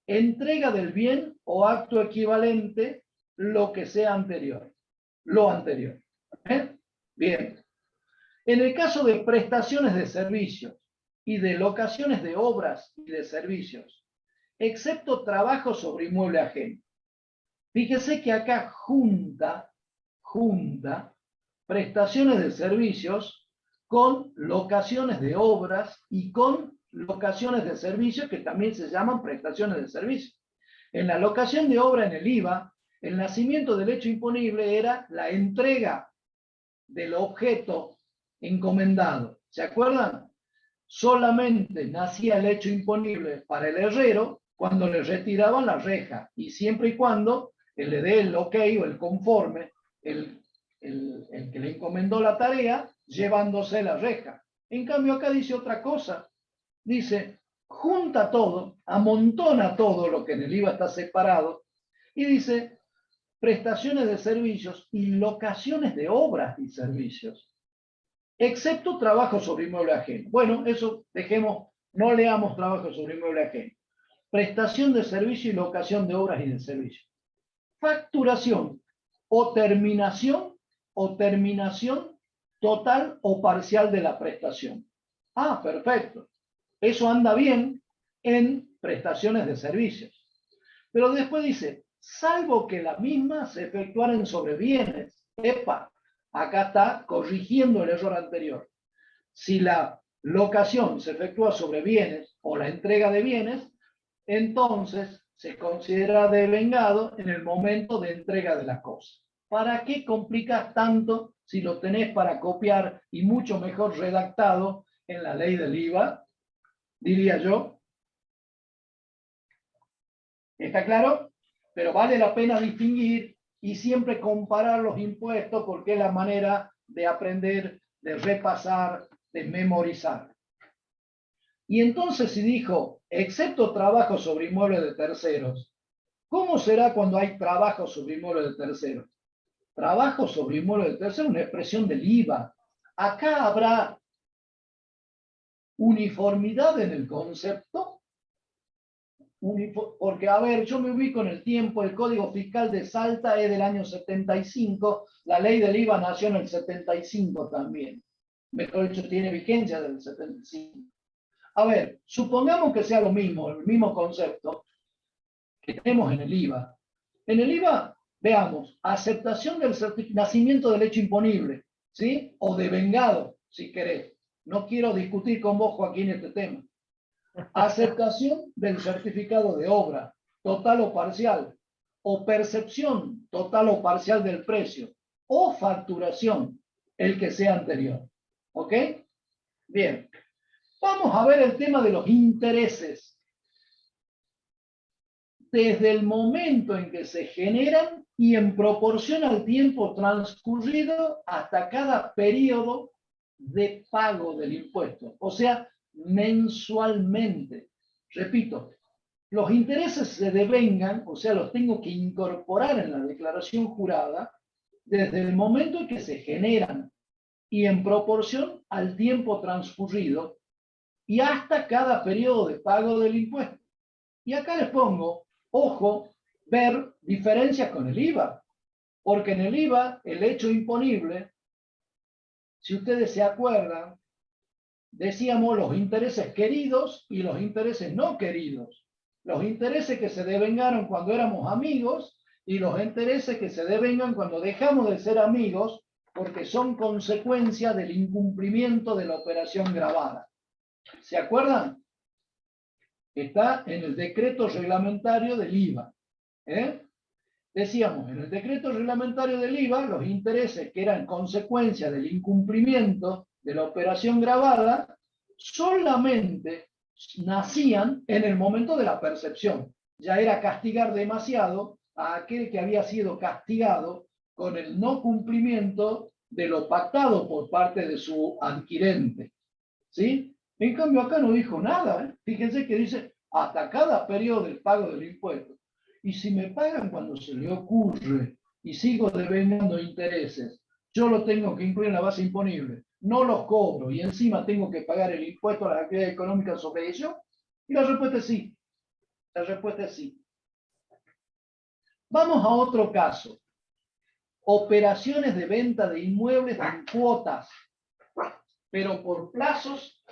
entrega del bien o acto equivalente, lo que sea anterior. Lo anterior. Bien. En el caso de prestaciones de servicios y de locaciones de obras y de servicios, excepto trabajo sobre inmueble ajeno. Fíjese que acá junta prestaciones de servicios con locaciones de obras y con locaciones de servicios que también se llaman prestaciones de servicios. En la locación de obra en el IVA, el nacimiento del hecho imponible era la entrega del objeto encomendado. ¿Se acuerdan? Solamente nacía el hecho imponible para el herrero cuando le retiraban la reja y siempre y cuando él le dé el ok o el conforme, el que le encomendó la tarea, llevándose la reja. En cambio acá dice otra cosa. Dice, junta todo, amontona todo lo que en el IVA está separado y dice, prestaciones de servicios y locaciones de obras y servicios, excepto trabajo sobre inmueble ajeno. Bueno, eso dejemos, no leamos trabajo sobre inmueble ajeno. Prestación de servicio y locación de obras y de servicios. Facturación o terminación total o parcial de la prestación. Ah, perfecto. Eso anda bien en prestaciones de servicios. Pero después dice, salvo que la misma se efectuaren sobre bienes. Epa, acá está corrigiendo el error anterior. Si la locación se efectúa sobre bienes o la entrega de bienes, entonces se considera devengado en el momento de entrega de la cosa. ¿Para qué complicas tanto si lo tenés para copiar y mucho mejor redactado en la ley del IVA? Diría yo. ¿Está claro? Pero vale la pena distinguir y siempre comparar los impuestos porque es la manera de aprender, de repasar, de memorizar. Y entonces si dijo, excepto trabajo sobre inmuebles de terceros, ¿cómo será cuando hay trabajo sobre inmuebles de terceros? Trabajo sobre inmuebles de terceros es una expresión del IVA. Acá habrá uniformidad en el concepto. Porque, a ver, yo me ubico en el tiempo, el Código Fiscal de Salta es del año 75, la ley del IVA nació en el 75 también. Mejor dicho, tiene vigencia del 75. A ver, supongamos que sea lo mismo, el mismo concepto que tenemos en el IVA. En el IVA, veamos, aceptación del nacimiento del hecho imponible, ¿sí? O devengado, si querés. No quiero discutir con vos, Joaquín, este tema. Aceptación del certificado de obra, total o parcial, o percepción total o parcial del precio, o facturación, el que sea anterior. ¿Ok? Bien. Vamos a ver el tema de los intereses. Desde el momento en que se generan y en proporción al tiempo transcurrido hasta cada periodo de pago del impuesto, o sea, mensualmente. Repito, los intereses se devengan, o sea, los tengo que incorporar en la declaración jurada desde el momento en que se generan y en proporción al tiempo transcurrido y hasta cada periodo de pago del impuesto. Y acá les pongo, ojo, ver diferencias con el IVA, porque en el IVA el hecho imponible, si ustedes se acuerdan, decíamos los intereses queridos y los intereses no queridos. Los intereses que se devengaron cuando éramos amigos y los intereses que se devengan cuando dejamos de ser amigos porque son consecuencia del incumplimiento de la operación gravada. ¿Se acuerdan? Está en el decreto reglamentario del IVA. Decíamos, en el decreto reglamentario del IVA, los intereses que eran consecuencia del incumplimiento de la operación gravada solamente nacían en el momento de la percepción. Ya era castigar demasiado a aquel que había sido castigado con el no cumplimiento de lo pactado por parte de su adquirente. ¿Sí? En cambio, acá no dijo nada. Fíjense que dice hasta cada periodo del pago del impuesto. Y si me pagan cuando se le ocurre y sigo devengando intereses, yo lo tengo que incluir en la base imponible. No los cobro y encima tengo que pagar el impuesto a las actividades económicas sobre ello. Y la respuesta es sí. La respuesta es sí. Vamos a otro caso. Operaciones de venta de inmuebles en cuotas, pero por plazos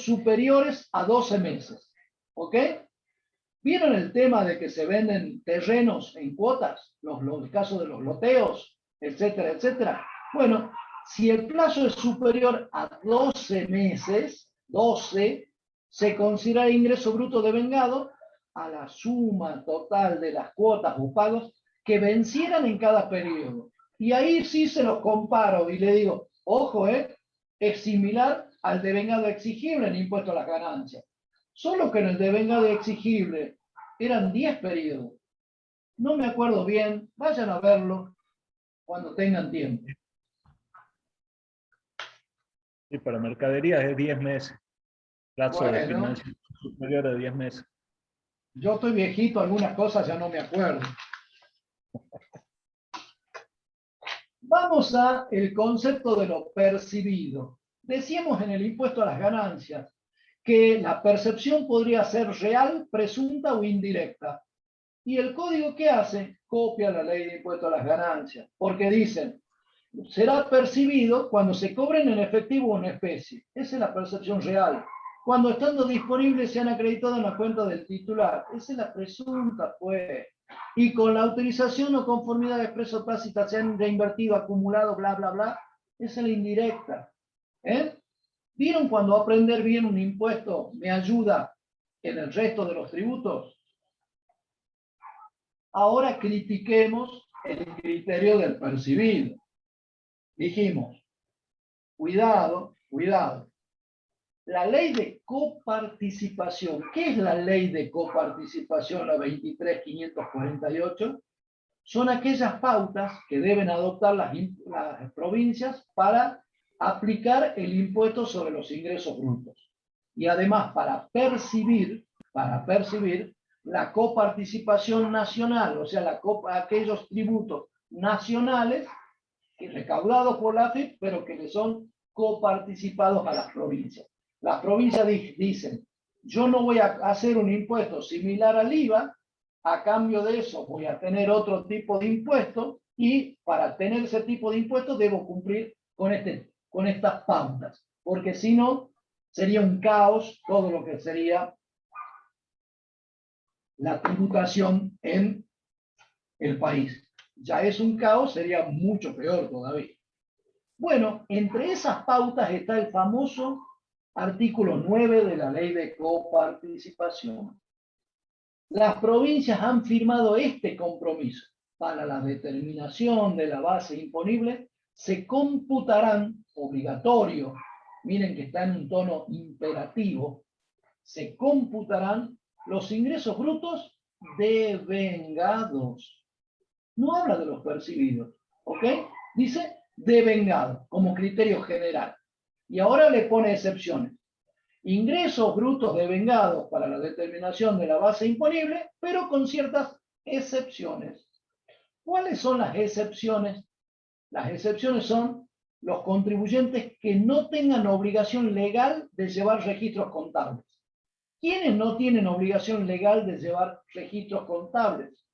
superiores a 12 meses. ¿Ok? ¿Vieron el tema de que se venden terrenos en cuotas? El caso de los loteos, etcétera, etcétera. Bueno, si el plazo es superior a 12 meses, 12, se considera ingreso bruto devengado a la suma total de las cuotas o pagos que vencieran en cada periodo. Y ahí sí se los comparo y le digo, ojo, es similar al devengado exigible en impuesto a las ganancias. Solo que en el devengado exigible eran 10 periodos. No me acuerdo bien, vayan a verlo cuando tengan tiempo. Y para mercaderías es 10 meses. Plazo de financiación superior a 10 meses. Yo estoy viejito, algunas cosas ya no me acuerdo. Vamos a el concepto de lo percibido. Decíamos en el impuesto a las ganancias que la percepción podría ser real, presunta o indirecta. ¿Y el código qué hace? Copia la ley de impuesto a las ganancias, porque dicen, será percibido cuando se cobren en efectivo o en especie. Esa es la percepción real. Cuando estando disponibles sean acreditados en la cuenta del titular. Esa es la presunta, pues. Y con la autorización o conformidad expresa o tácita se han reinvertido, acumulado, bla, bla, bla. Esa es la indirecta. ¿Vieron cuando aprender bien un impuesto me ayuda en el resto de los tributos? Ahora critiquemos el criterio del percibido. Dijimos, cuidado, cuidado. La ley de coparticipación, ¿qué es la ley de coparticipación, la 23.548? Son aquellas pautas que deben adoptar las provincias para aplicar el impuesto sobre los ingresos brutos. Y además para percibir la coparticipación nacional, o sea, aquellos tributos nacionales recaudados por la AFIP, pero que le son coparticipados a las provincias. Las provincias dicen, yo no voy a hacer un impuesto similar al IVA, a cambio de eso voy a tener otro tipo de impuesto y para tener ese tipo de impuesto debo cumplir con estas pautas, porque si no sería un caos todo lo que sería la tributación en el país. Ya es un caos, sería mucho peor todavía. Bueno, entre esas pautas está el famoso artículo 9 de la ley de coparticipación. Las provincias han firmado este compromiso. Para la determinación de la base imponible se computarán, obligatorio, miren que está en un tono imperativo, se computarán los ingresos brutos devengados. No habla de los percibidos, ¿ok? Dice devengados como criterio general. Y ahora le pone excepciones. Ingresos brutos devengados para la determinación de la base imponible, pero con ciertas excepciones. ¿Cuáles son las excepciones? Las excepciones son los contribuyentes que no tengan obligación legal de llevar registros contables. ¿Quiénes no tienen obligación legal de llevar registros contables?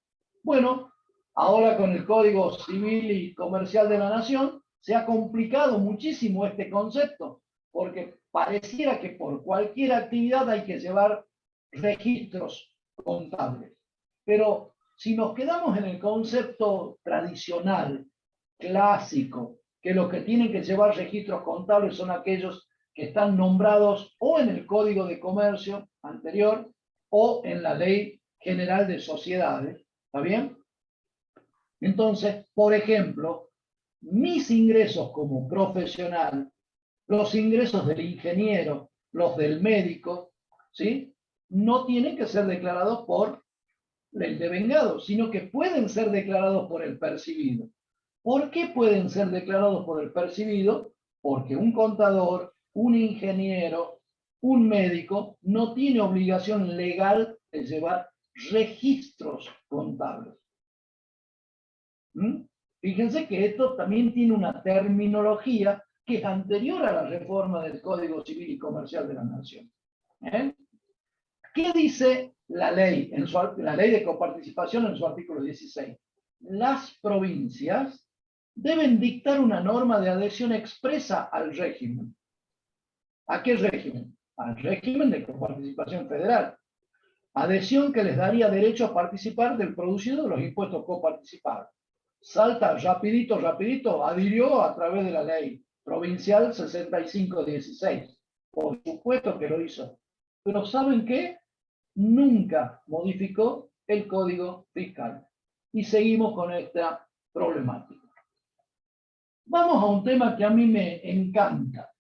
Bueno, ahora con el Código Civil y Comercial de la Nación se ha complicado muchísimo este concepto, porque pareciera que por cualquier actividad hay que llevar registros contables. Pero si nos quedamos en el concepto tradicional, clásico, que los que tienen que llevar registros contables son aquellos que están nombrados o en el Código de Comercio anterior o en la Ley General de Sociedades, ¿está bien? Entonces, por ejemplo, mis ingresos como profesional, los ingresos del ingeniero, los del médico, ¿sí? No tienen que ser declarados por el devengado, sino que pueden ser declarados por el percibido. ¿Por qué pueden ser declarados por el percibido? Porque un contador, un ingeniero, un médico no tiene obligación legal de llevar registros contables. Fíjense que esto también tiene una terminología que es anterior a la reforma del Código Civil y Comercial de la Nación. ¿Qué dice la ley? La ley de coparticipación en su artículo 16. Las provincias deben dictar una norma de adhesión expresa al régimen. ¿A qué régimen? Al régimen de coparticipación federal. Adhesión que les daría derecho a participar del producido de los impuestos coparticipados. Salta rapidito, adhirió a través de la ley provincial 6516. Por supuesto que lo hizo. Pero ¿saben qué? Nunca modificó el Código Fiscal. Y seguimos con esta problemática. Vamos a un tema que a mí me encanta.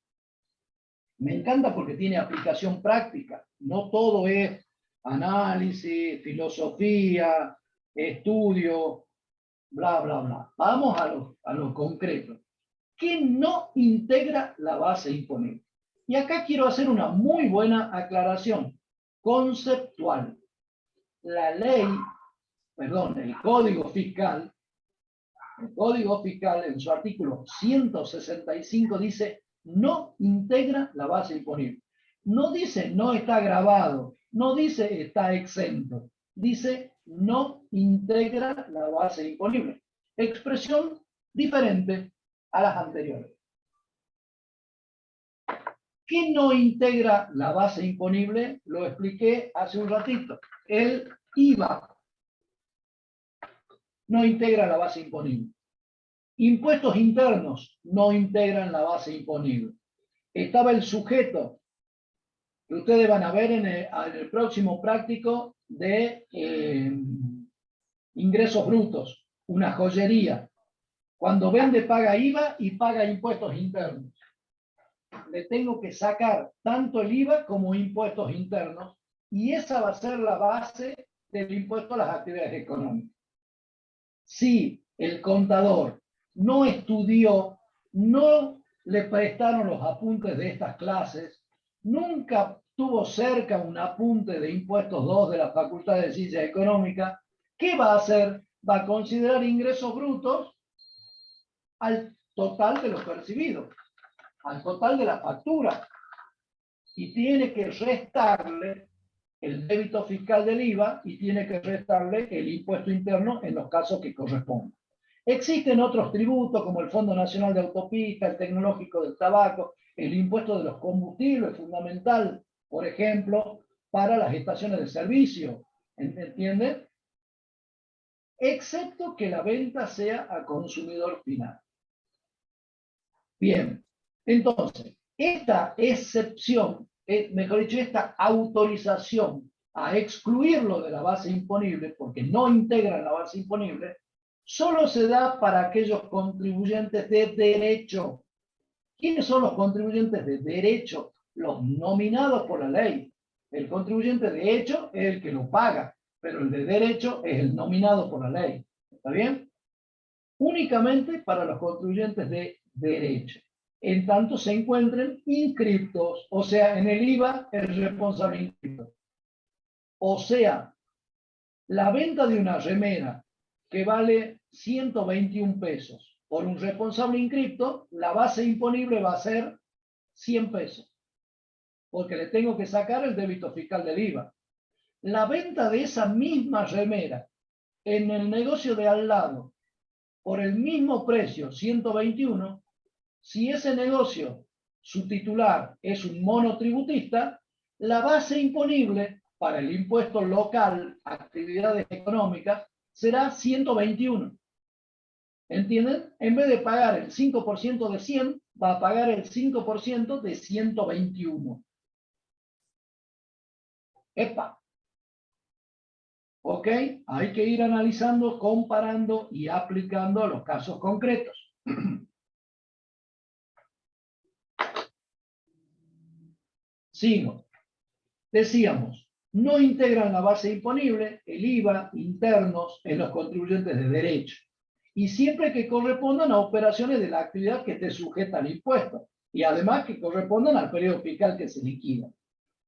Me encanta porque tiene aplicación práctica. No todo es análisis, filosofía, estudio, bla, bla, bla. Vamos a lo concreto. ¿Qué no integra la base imponible? Y acá quiero hacer una muy buena aclaración conceptual. La ley, perdón, el Código Fiscal en su artículo 165 dice no integra la base imponible. No dice no está grabado, no dice está exento, dice no integra la base imponible. Expresión diferente a las anteriores. ¿Qué no integra la base imponible? Lo expliqué hace un ratito. El IVA no integra la base imponible. Impuestos internos no integran la base imponible. Estaba el sujeto, que ustedes van a ver en el próximo práctico de ingresos brutos, una joyería. Cuando vende paga IVA y paga impuestos internos. Le tengo que sacar tanto el IVA como impuestos internos y esa va a ser la base del impuesto a las actividades económicas. Si el contador no estudió, no le prestaron los apuntes de estas clases, nunca tuvo cerca un apunte de impuestos 2 de la Facultad de Ciencias Económicas, ¿qué va a hacer? Va a considerar ingresos brutos al total de los percibidos, al total de la factura, y tiene que restarle el débito fiscal del IVA y tiene que restarle el impuesto interno en los casos que correspondan. Existen otros tributos como el Fondo Nacional de Autopistas, el Tecnológico del Tabaco, el impuesto de los combustibles, fundamental, por ejemplo, para las estaciones de servicio, ¿entienden? Excepto que la venta sea a consumidor final. Bien, entonces, esta excepción, mejor dicho, esta autorización a excluirlo de la base imponible, porque no integran la base imponible, solo se da para aquellos contribuyentes de derecho. ¿Quiénes son los contribuyentes de derecho? Los nominados por la ley. El contribuyente de hecho es el que lo paga, pero el de derecho es el nominado por la ley. ¿Está bien? Únicamente para los contribuyentes de derecho, en tanto se encuentren inscriptos, o sea, en el IVA el responsable inscripto. O sea, la venta de una remera que vale 121 pesos por un responsable inscripto, la base imponible va a ser 100 pesos, porque le tengo que sacar el débito fiscal del IVA. La venta de esa misma remera en el negocio de al lado por el mismo precio, 121, si ese negocio, su titular es un monotributista, la base imponible para el impuesto local a actividades económicas será 121. ¿Entienden? En vez de pagar el 5% de 100, va a pagar el 5% de 121. ¡Epa! ¿Ok? Hay que ir analizando, comparando y aplicando a los casos concretos. Sigo. Decíamos, no integran la base imponible el IVA internos en los contribuyentes de derecho. Y siempre que correspondan a operaciones de la actividad que esté sujeta al impuesto. Y además que correspondan al periodo fiscal que se liquida.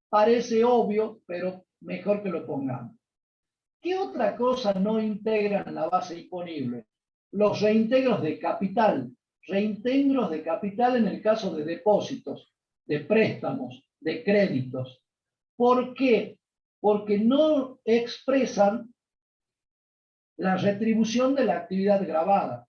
Parece obvio, pero mejor que lo pongamos. ¿Qué otra cosa no integran la base imponible? Los reintegros de capital. Reintegros de capital en el caso de depósitos, de préstamos, de créditos. ¿Por qué? Porque no expresan la retribución de la actividad gravada.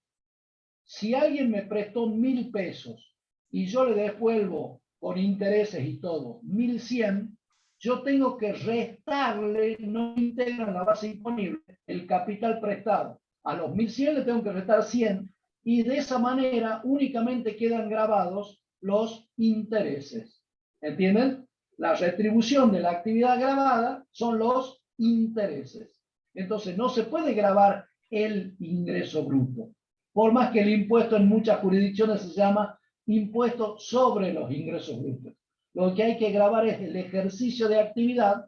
Si alguien me prestó 1.000 pesos y yo le devuelvo con intereses y todo 1.100, yo tengo que restarle, no integran la base imponible, el capital prestado. A los 1.100 le tengo que restar 100 y de esa manera únicamente quedan grabados los intereses. ¿Entienden? La retribución de la actividad gravada son los intereses. Entonces no se puede grabar el ingreso bruto. Por más que el impuesto en muchas jurisdicciones se llama impuesto sobre los ingresos brutos. Lo que hay que grabar es el ejercicio de actividad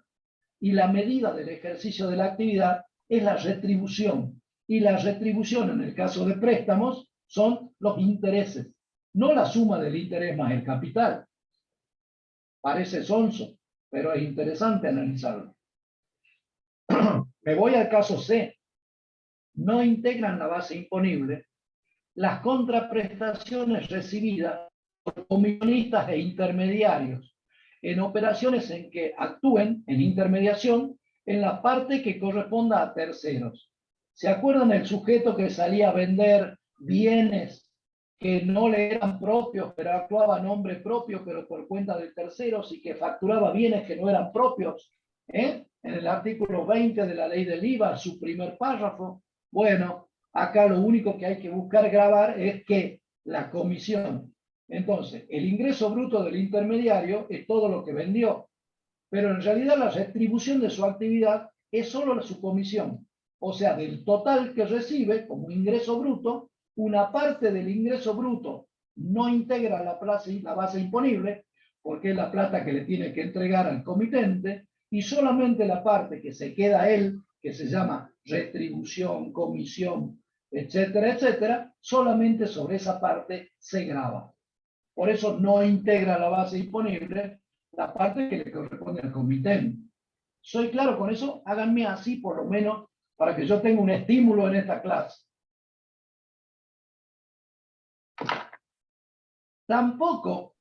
y la medida del ejercicio de la actividad es la retribución. Y la retribución en el caso de préstamos son los intereses, no la suma del interés más el capital. Parece sonso, pero es interesante analizarlo. Me voy al caso C. No integran la base imponible las contraprestaciones recibidas por comisionistas e intermediarios en operaciones en que actúen en intermediación en la parte que corresponda a terceros. ¿Se acuerdan el sujeto que salía a vender bienes que no le eran propios, pero actuaba a nombre propio, pero por cuenta de terceros y que facturaba bienes que no eran propios? En el artículo 20 de la ley del IVA, su primer párrafo. Bueno, acá lo único que hay que buscar grabar es que la comisión. Entonces, el ingreso bruto del intermediario es todo lo que vendió, pero en realidad la retribución de su actividad es solo su comisión. O sea, del total que recibe como ingreso bruto, una parte del ingreso bruto no integra la base imponible, porque es la plata que le tiene que entregar al comitente, y solamente la parte que se queda a él, que se llama retribución, comisión, etcétera, etcétera, solamente sobre esa parte se grava. Por eso no integra la base imponible la parte que le corresponde al comitente. ¿Soy claro con eso? Háganme así por lo menos para que yo tenga un estímulo en esta clase. Tampoco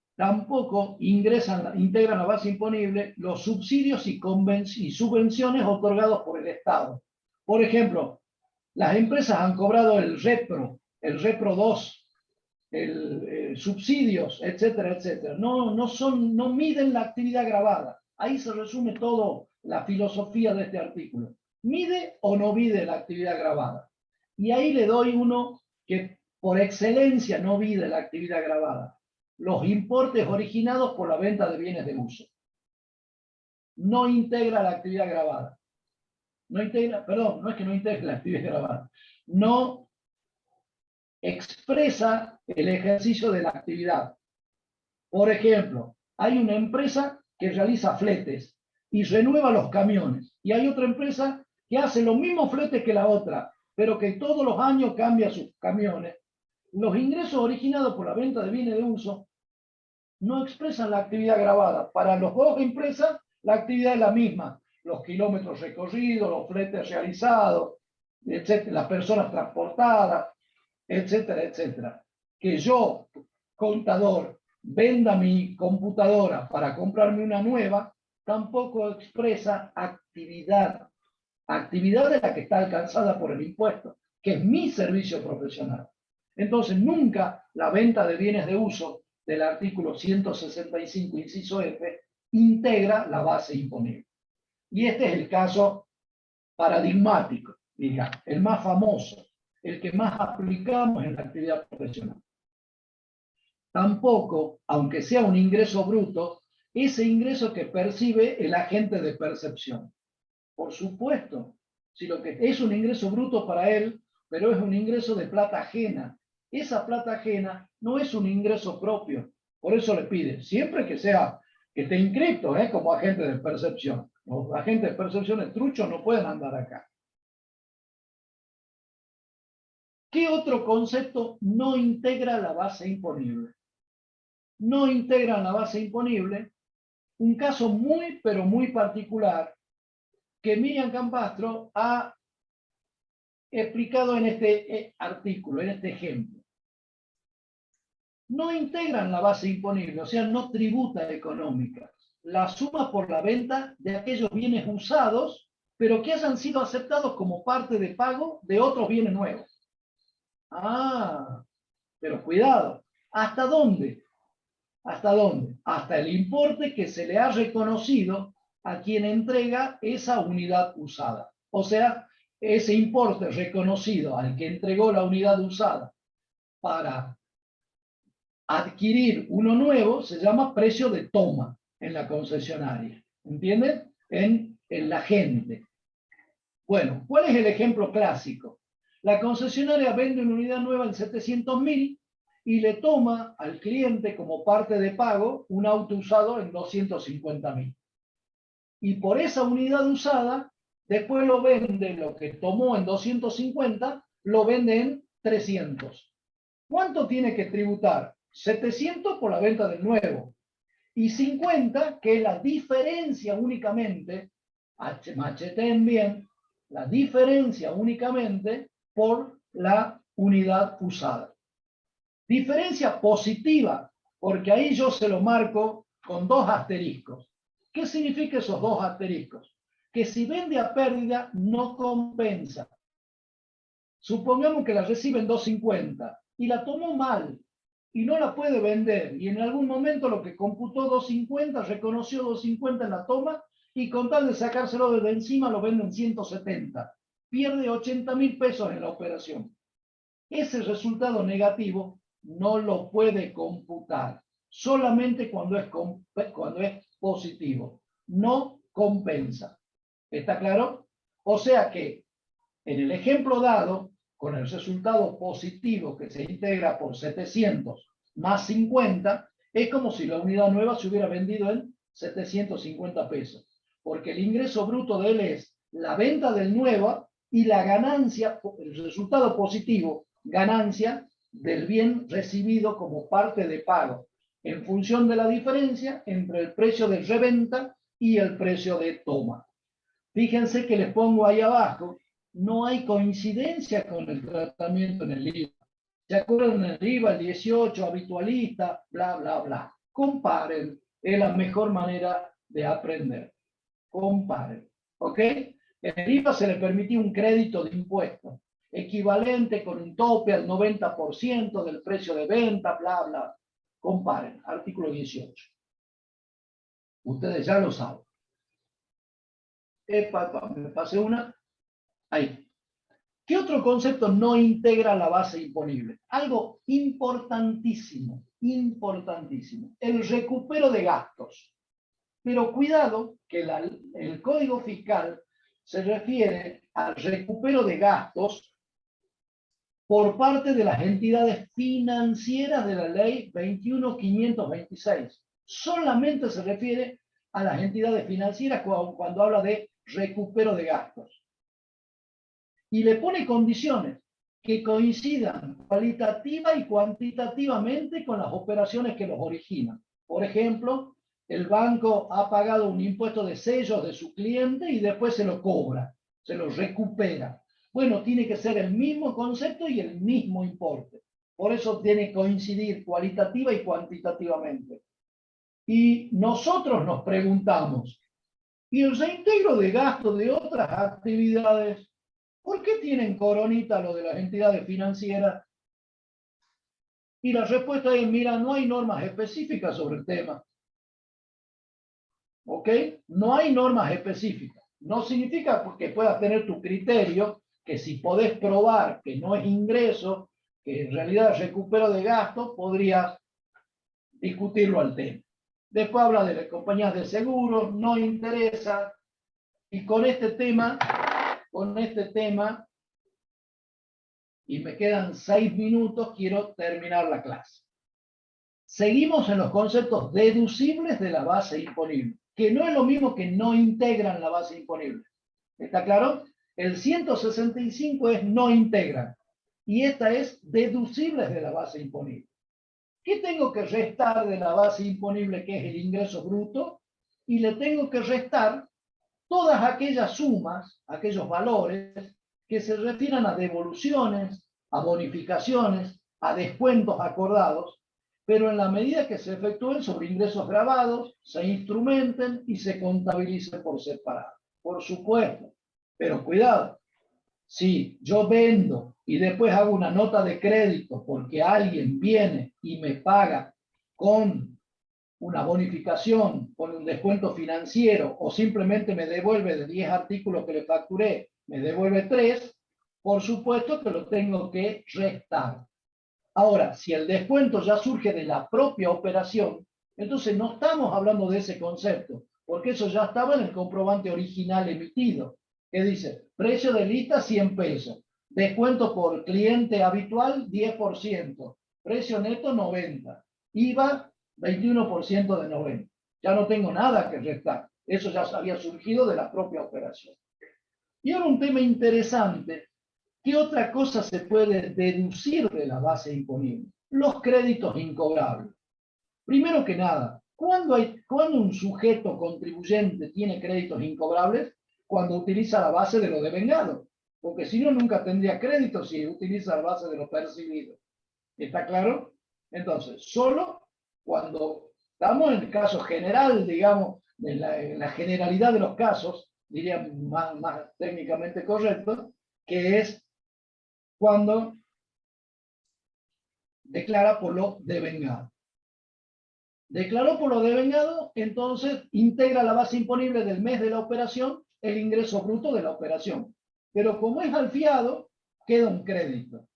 integran la base imponible los subsidios y subvenciones otorgados por el Estado. Por ejemplo, las empresas han cobrado el Repro 2, subsidios, etcétera, etcétera. No miden la actividad gravada. Ahí se resume todo la filosofía de este artículo. ¿Mide o no mide la actividad gravada? Y ahí le doy uno que por excelencia no mide la actividad gravada. Los importes originados por la venta de bienes de uso. No integra la actividad gravada. No integra, perdón, no es que no integre la actividad gravada. No expresa el ejercicio de la actividad. Por ejemplo, hay una empresa que realiza fletes y renueva los camiones. Y hay otra empresa que hace los mismos fletes que la otra, pero que todos los años cambia sus camiones. Los ingresos originados por la venta de bienes de uso no expresan la actividad grabada. Para las dos empresas, la actividad es la misma. Los kilómetros recorridos, los fletes realizados, etcétera, las personas transportadas, etcétera, etcétera. Que yo, contador, venda mi computadora para comprarme una nueva, tampoco expresa actividad. Actividad de la que está alcanzada por el impuesto, que es mi servicio profesional. Entonces, nunca la venta de bienes de uso del artículo 165, inciso F, integra la base imponible. Y este es el caso paradigmático, digamos, el más famoso, el que más aplicamos en la actividad profesional. Tampoco, aunque sea un ingreso bruto, ese ingreso que percibe el agente de percepción. Por supuesto, si lo que es un ingreso bruto para él, pero es un ingreso de plata ajena. Esa plata ajena no es un ingreso propio. Por eso le pide, siempre que esté inscrito como agente de percepción. Los agentes de percepción truchos no pueden andar acá. ¿Qué otro concepto no integra la base imponible? No integra la base imponible un caso muy, pero muy particular que Miriam Campastro ha explicado en este artículo, en este ejemplo. No integran la base imponible, o sea, no tributa económica. La suma por la venta de aquellos bienes usados, pero que hayan sido aceptados como parte de pago de otros bienes nuevos. Ah, pero cuidado, ¿hasta dónde? ¿Hasta dónde? Hasta el importe que se le ha reconocido a quien entrega esa unidad usada. O sea, ese importe reconocido al que entregó la unidad usada para adquirir uno nuevo se llama precio de toma en la concesionaria. ¿Entienden? En la gente. Bueno, ¿cuál es el ejemplo clásico? La concesionaria vende una unidad nueva en 700.000 y le toma al cliente como parte de pago un auto usado en 250.000. Y por esa unidad usada, después lo vende, lo que tomó en 250, lo vende en 300. ¿Cuánto tiene que tributar? 700 por la venta del nuevo. Y 50, que es la diferencia únicamente, macheten bien, la diferencia únicamente por la unidad usada. Diferencia positiva, porque ahí yo se lo marco con dos asteriscos. ¿Qué significa esos dos asteriscos? Que si vende a pérdida, no compensa. Supongamos que la recibe en 250 y la tomó mal y no la puede vender. Y en algún momento lo que computó 250, reconoció 250 en la toma y con tal de sacárselo de encima lo vende en 170. Pierde 80.000 pesos en la operación. Ese resultado negativo no lo puede computar, solamente cuando es positivo. No compensa. ¿Está claro? O sea que en el ejemplo dado, con el resultado positivo que se integra por 700 más 50, es como si la unidad nueva se hubiera vendido en 750 pesos. Porque el ingreso bruto de él es la venta del nuevo y la ganancia, el resultado positivo, ganancia del bien recibido como parte de pago, en función de la diferencia entre el precio de reventa y el precio de toma. Fíjense que les pongo ahí abajo, no hay coincidencia con el tratamiento en el IVA. ¿Se acuerdan del IVA, el 18, habitualista, bla, bla, bla? Comparen, es la mejor manera de aprender. Comparen, ¿ok? En el IVA se le permitía un crédito de impuestos, equivalente con un tope al 90% del precio de venta, bla, bla. Comparen, artículo 18. Ustedes ya lo saben. Me pasé una. Ahí. ¿Qué otro concepto no integra la base imponible? Algo importantísimo, importantísimo. El recupero de gastos. Pero cuidado que el Código Fiscal se refiere al recupero de gastos por parte de las entidades financieras de la ley 21.526. Solamente se refiere a las entidades financieras cuando habla de recupero de gastos. Y le pone condiciones que coincidan cualitativa y cuantitativamente con las operaciones que los originan. Por ejemplo, el banco ha pagado un impuesto de sellos de su cliente y después se lo cobra, se lo recupera. Bueno, tiene que ser el mismo concepto y el mismo importe. Por eso tiene que coincidir cualitativa y cuantitativamente. Y nosotros nos preguntamos, ¿y el reintegro de gastos de otras actividades? ¿Por qué tienen coronita lo de las entidades financieras? Y la respuesta es, mira, no hay normas específicas sobre el tema. ¿Ok? No hay normas específicas. No significa que puedas tener tu criterio, que si podés probar que no es ingreso, que en realidad es recupero de gastos, podrías discutirlo al tema. Después habla de las compañías de seguros, no interesa. Y con este tema, y me quedan 6 minutos, quiero terminar la clase. Seguimos en los conceptos deducibles de la base imponible, que no es lo mismo que no integran la base imponible. ¿Está claro? El 165 es no integran, y esta es deducibles de la base imponible. ¿Qué tengo que restar de la base imponible, que es el ingreso bruto? Y le tengo que restar todas aquellas sumas, aquellos valores que se refieran a devoluciones, a bonificaciones, a descuentos acordados, pero en la medida que se efectúen sobre ingresos grabados, se instrumenten y se contabilicen por separado. Por supuesto, pero cuidado, si yo vendo y después hago una nota de crédito porque alguien viene y me paga con una bonificación, con un descuento financiero, o simplemente me devuelve de 10 artículos que le facturé, me devuelve 3, por supuesto que lo tengo que restar. Ahora, si el descuento ya surge de la propia operación, entonces no estamos hablando de ese concepto, porque eso ya estaba en el comprobante original emitido, que dice, precio de lista 100 pesos, descuento por cliente habitual 10%, precio neto 90, IVA 21% de 90. Ya no tengo nada que restar, eso ya había surgido de la propia operación. Y ahora un tema interesante. ¿Qué otra cosa se puede deducir de la base imponible? Los créditos incobrables. Primero que nada, ¿cuándo un sujeto contribuyente tiene créditos incobrables? Cuando utiliza la base de lo devengado. Porque si no, nunca tendría crédito si utiliza la base de lo percibido. ¿Está claro? Entonces, solo cuando estamos en el caso general, digamos, en la generalidad de los casos, diría más técnicamente correcto, que es cuando declara por lo devengado. Declaró por lo devengado, entonces integra la base imponible del mes de la operación el ingreso bruto de la operación. Pero como es al fiado, queda un crédito.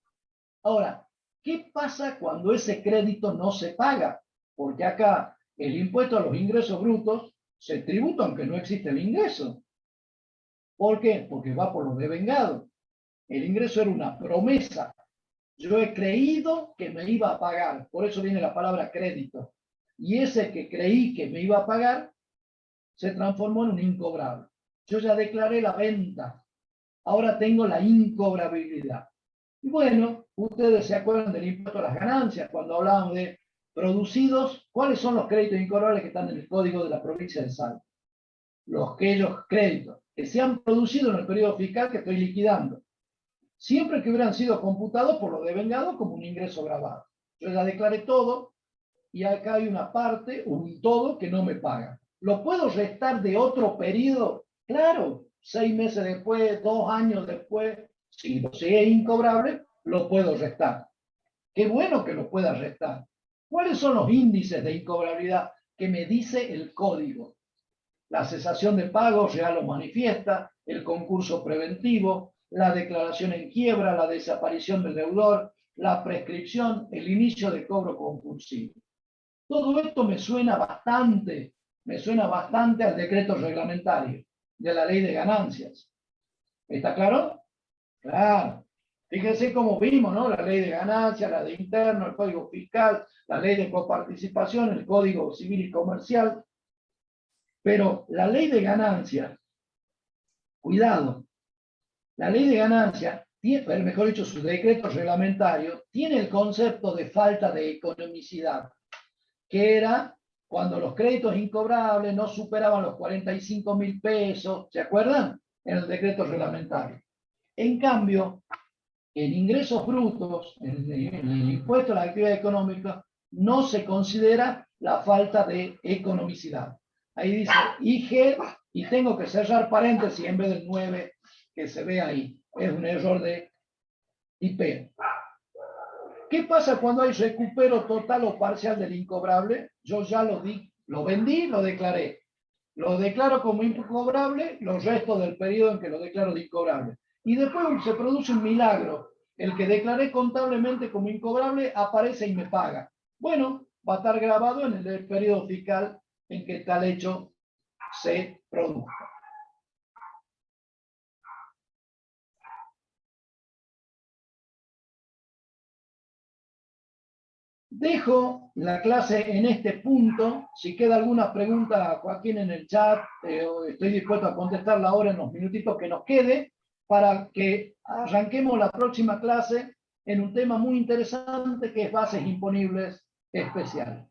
Ahora, ¿qué pasa cuando ese crédito no se paga? Porque acá el impuesto a los ingresos brutos se tributa aunque no existe el ingreso. ¿Por qué? Porque va por lo devengado. El ingreso era una promesa. Yo he creído que me iba a pagar, por eso viene la palabra crédito. Y ese que creí que me iba a pagar, se transformó en un incobrable. Yo ya declaré la venta, ahora tengo la incobrabilidad. Y bueno, ustedes se acuerdan del impuesto a las ganancias, cuando hablábamos de producidos, ¿cuáles son los créditos incobrables que están en el código de la provincia de Salta? Aquellos créditos que se han producido en el periodo fiscal que estoy liquidando, siempre que hubieran sido computados por lo devengado como un ingreso grabado. Yo ya declaré todo y acá hay una parte, un todo que no me paga. ¿Lo puedo restar de otro periodo? Claro, 6 meses después, 2 años después, si lo sé incobrable, lo puedo restar. Qué bueno que lo pueda restar. ¿Cuáles son los índices de incobrabilidad que me dice el código? La cesación de pagos real o manifiesta, el concurso preventivo, la declaración en quiebra, la desaparición del deudor, la prescripción, el inicio de cobro compulsivo. Todo esto me suena bastante al decreto reglamentario de la ley de ganancias. ¿Está claro? Claro. Fíjense cómo vimos, ¿no? La ley de ganancia, la de interno, el código fiscal, la ley de coparticipación, el código civil y comercial. Pero la ley de ganancia, cuidado, la ley de ganancia, mejor dicho, su decreto reglamentario, tiene el concepto de falta de economicidad, que era cuando los créditos incobrables no superaban los 45.000 pesos, ¿se acuerdan? En el decreto reglamentario. En cambio, en ingresos brutos, en el impuesto a la actividad económica, no se considera la falta de economicidad. Ahí dice IG y tengo que cerrar paréntesis en vez del 9 que se ve ahí. Es un error de IP. ¿Qué pasa cuando hay recupero total o parcial del incobrable? Yo ya lo vendí, lo declaré. Lo declaro como incobrable los restos del periodo en que lo declaro de incobrable. Y después se produce un milagro. El que declaré contablemente como incobrable aparece y me paga. Bueno, va a estar grabado en el periodo fiscal en que tal hecho se produzca. Dejo la clase en este punto. Si queda alguna pregunta, Joaquín, en el chat, estoy dispuesto a contestarla ahora en los minutitos que nos quede, para que arranquemos la próxima clase en un tema muy interesante que es bases imponibles especiales.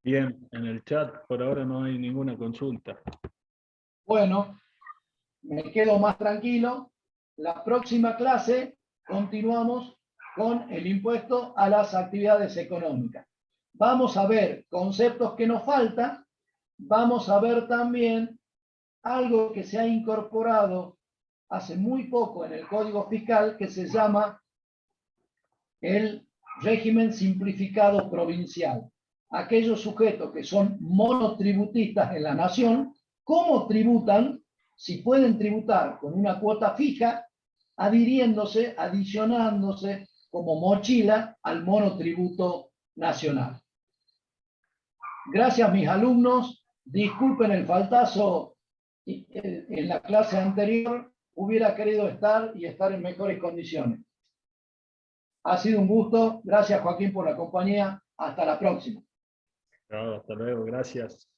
Bien, en el chat por ahora no hay ninguna consulta. Bueno, me quedo más tranquilo. La próxima clase continuamos con el impuesto a las actividades económicas. Vamos a ver conceptos que nos faltan. Vamos a ver también algo que se ha incorporado hace muy poco en el Código Fiscal, que se llama el régimen simplificado provincial. Aquellos sujetos que son monotributistas en la nación, ¿cómo tributan? Si pueden tributar con una cuota fija, adhiriéndose, adicionándose como mochila al monotributo nacional. Gracias, mis alumnos. Disculpen el faltazo en la clase anterior. Hubiera querido estar y estar en mejores condiciones. Ha sido un gusto. Gracias, Joaquín, por la compañía. Hasta la próxima. Hasta luego, gracias.